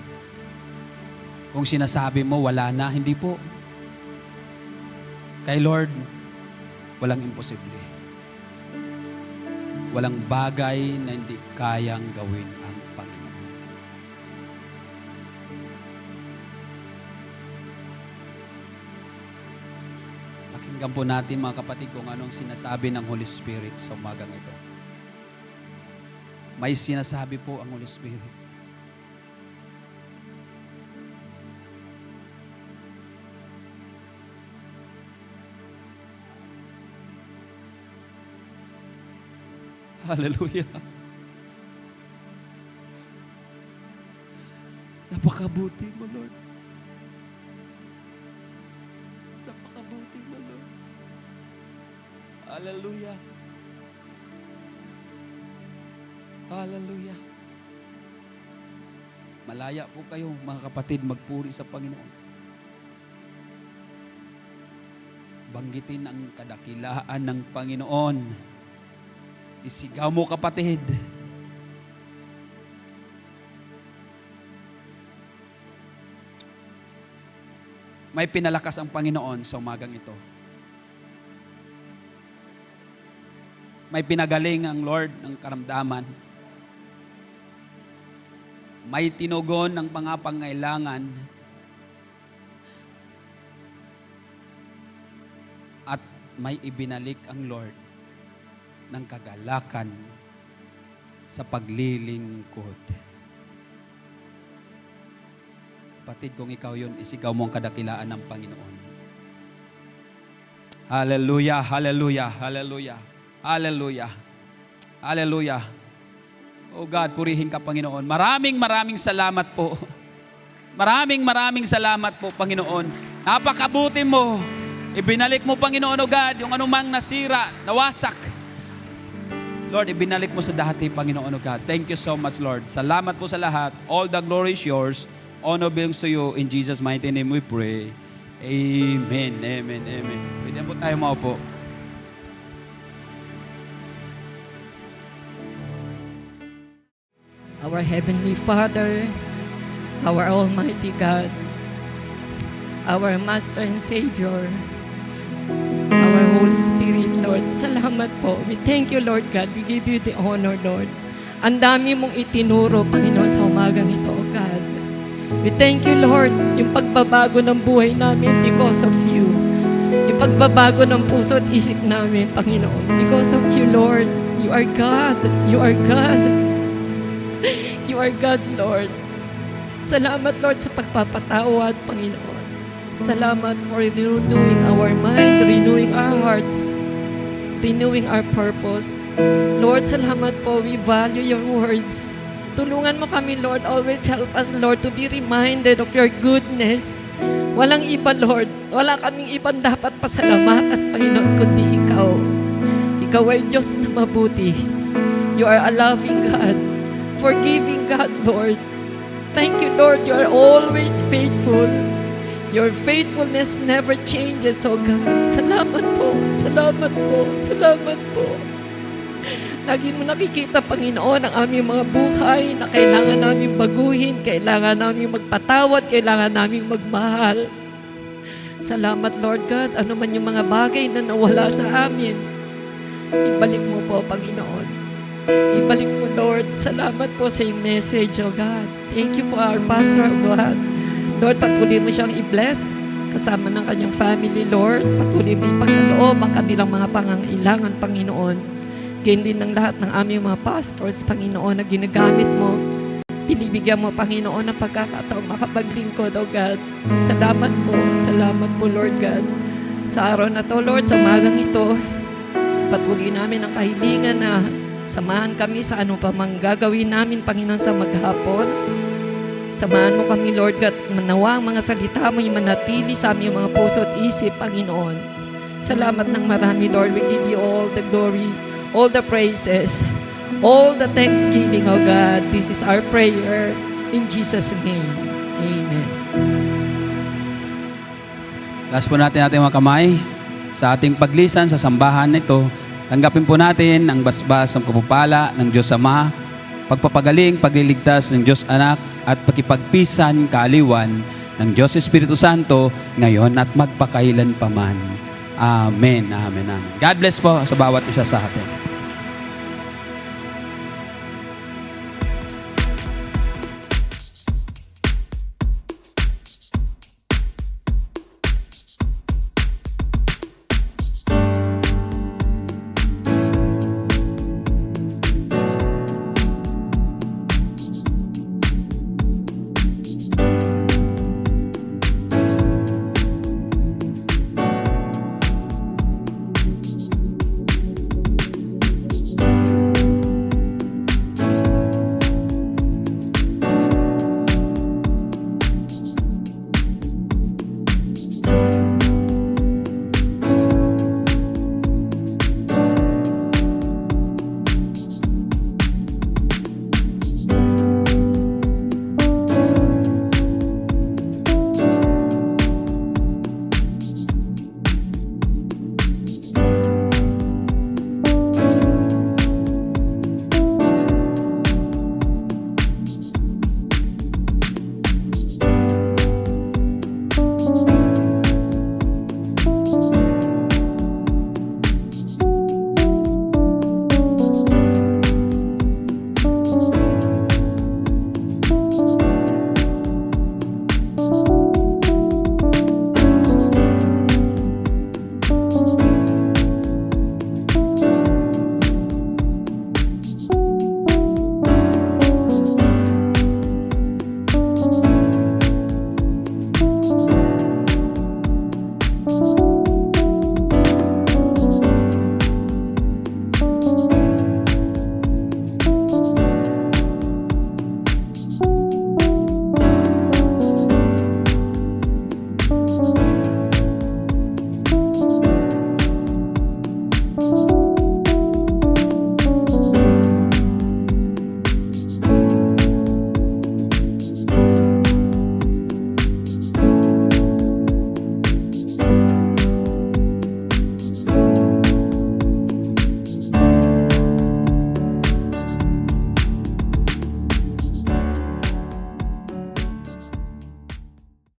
Kung sinasabi mo, wala na, hindi po. Kay Lord, walang imposible. Walang bagay na hindi kayang gawin ang Panginoon. Pakinggan po natin mga kapatid kung anong sinasabi ng Holy Spirit sa umagang ito. May sinasabi po ang Holy Spirit. Hallelujah. Napakabuti mo, Lord. Napakabuti mo, Lord. Hallelujah. Hallelujah. Malaya po kayo, mga kapatid, magpuri sa Panginoon. Banggitin ang kadakilaan ng Panginoon. Isigaw mo, kapatid. May pinalakas ang Panginoon sa umagang ito. May pinagaling ang Lord ng karamdaman. May tinugon ng mga pangailangan. At may ibinalik ang Lord ng kagalakan sa paglilingkod. Kapatid, kung ikaw yun, isigaw mo ang kadakilaan ng Panginoon. Hallelujah, hallelujah, hallelujah, hallelujah, hallelujah. Oh God, purihin ka, Panginoon. Maraming salamat po. Maraming salamat po, Panginoon. Napakabuti mo. Ibinalik mo, Panginoon, oh God, yung anumang nasira, nawasak. Lord, ibinalik mo sa dati, Panginoon, oh God. Thank you so much, Lord. Salamat po sa lahat. All the glory is yours. Honor belongs to you. In Jesus' mighty name we pray. Amen, amen, amen. Pwede po tayo maupo. Our Heavenly Father, our Almighty God, our Master and Savior, our Holy Spirit, Lord. Salamat po. We thank you, Lord God. We give you the honor, Lord. Ang dami mong itinuro, Panginoon, sa umagang ito, O God. We thank you, Lord, yung pagbabago ng buhay namin because of you. Yung pagbabago ng puso at isip namin, Panginoon, because of you, Lord. You are God. You are God. You are God, Lord. Salamat, Lord, sa pagpapatawad, Panginoon. Salamat for renewing our mind, renewing our hearts, renewing our purpose. Lord, salamat po. We value your words. Tulungan mo kami, Lord. Always help us, Lord, to be reminded of your goodness. Walang iba, Lord. Wala kaming ibang dapat pasalamatan, Panginoon, kundi ikaw. Ikaw ay Diyos na mabuti. You are a loving God, forgiving God, Lord. Thank you, Lord. You are always faithful. Your faithfulness never changes, O God. Salamat po. Salamat po. Salamat po. Lagi mo nakikita, Panginoon, ang aming mga buhay na kailangan namin baguhin, kailangan namin magpatawad, kailangan namin magmahal. Salamat, Lord God. Ano man yung mga bagay na nawala sa amin, ibalik mo po, Panginoon. Ibalik mo, Lord. Salamat po sa iyong message, O God. Thank you for our pastor, O God. Lord, patuloy mo siyang i-bless kasama ng kanyang family, Lord. Patuloy mo ipagkaloob ang kanilang mga pangangailangan, Panginoon. Ganyan din ng lahat ng aming mga pastors, Panginoon, na ginagamit mo. Pinibigyan mo, Panginoon, ng pagkakataong makapaglingkod, O God. Salamat po, Lord God. Sa araw na to, Lord, sa umagang ito, patuloy namin ang kahilingan na samahan kami sa ano pa mang gagawin namin, Panginoon, sa maghapon. Samahan mo kami, Lord God, manawa ang mga salita mo yung manatili sa aming mga puso at isip, Panginoon. Salamat ng marami, Lord. We give you all the glory, all the praises, all the thanksgiving, O God. This is our prayer in Jesus' name. Amen. Taas po natin ating mga kamay sa ating paglisan sa sambahan nito. Tanggapin po natin ang basbas ng kapupala ng Diyos Ama, pagpapagaling, pagliligtas ng Diyos Anak, at pakipagpisan, kaaliwan ng Diyos Espiritu Santo, ngayon at magpakailan paman. Amen, amen, amen. God bless po sa bawat isa sa atin.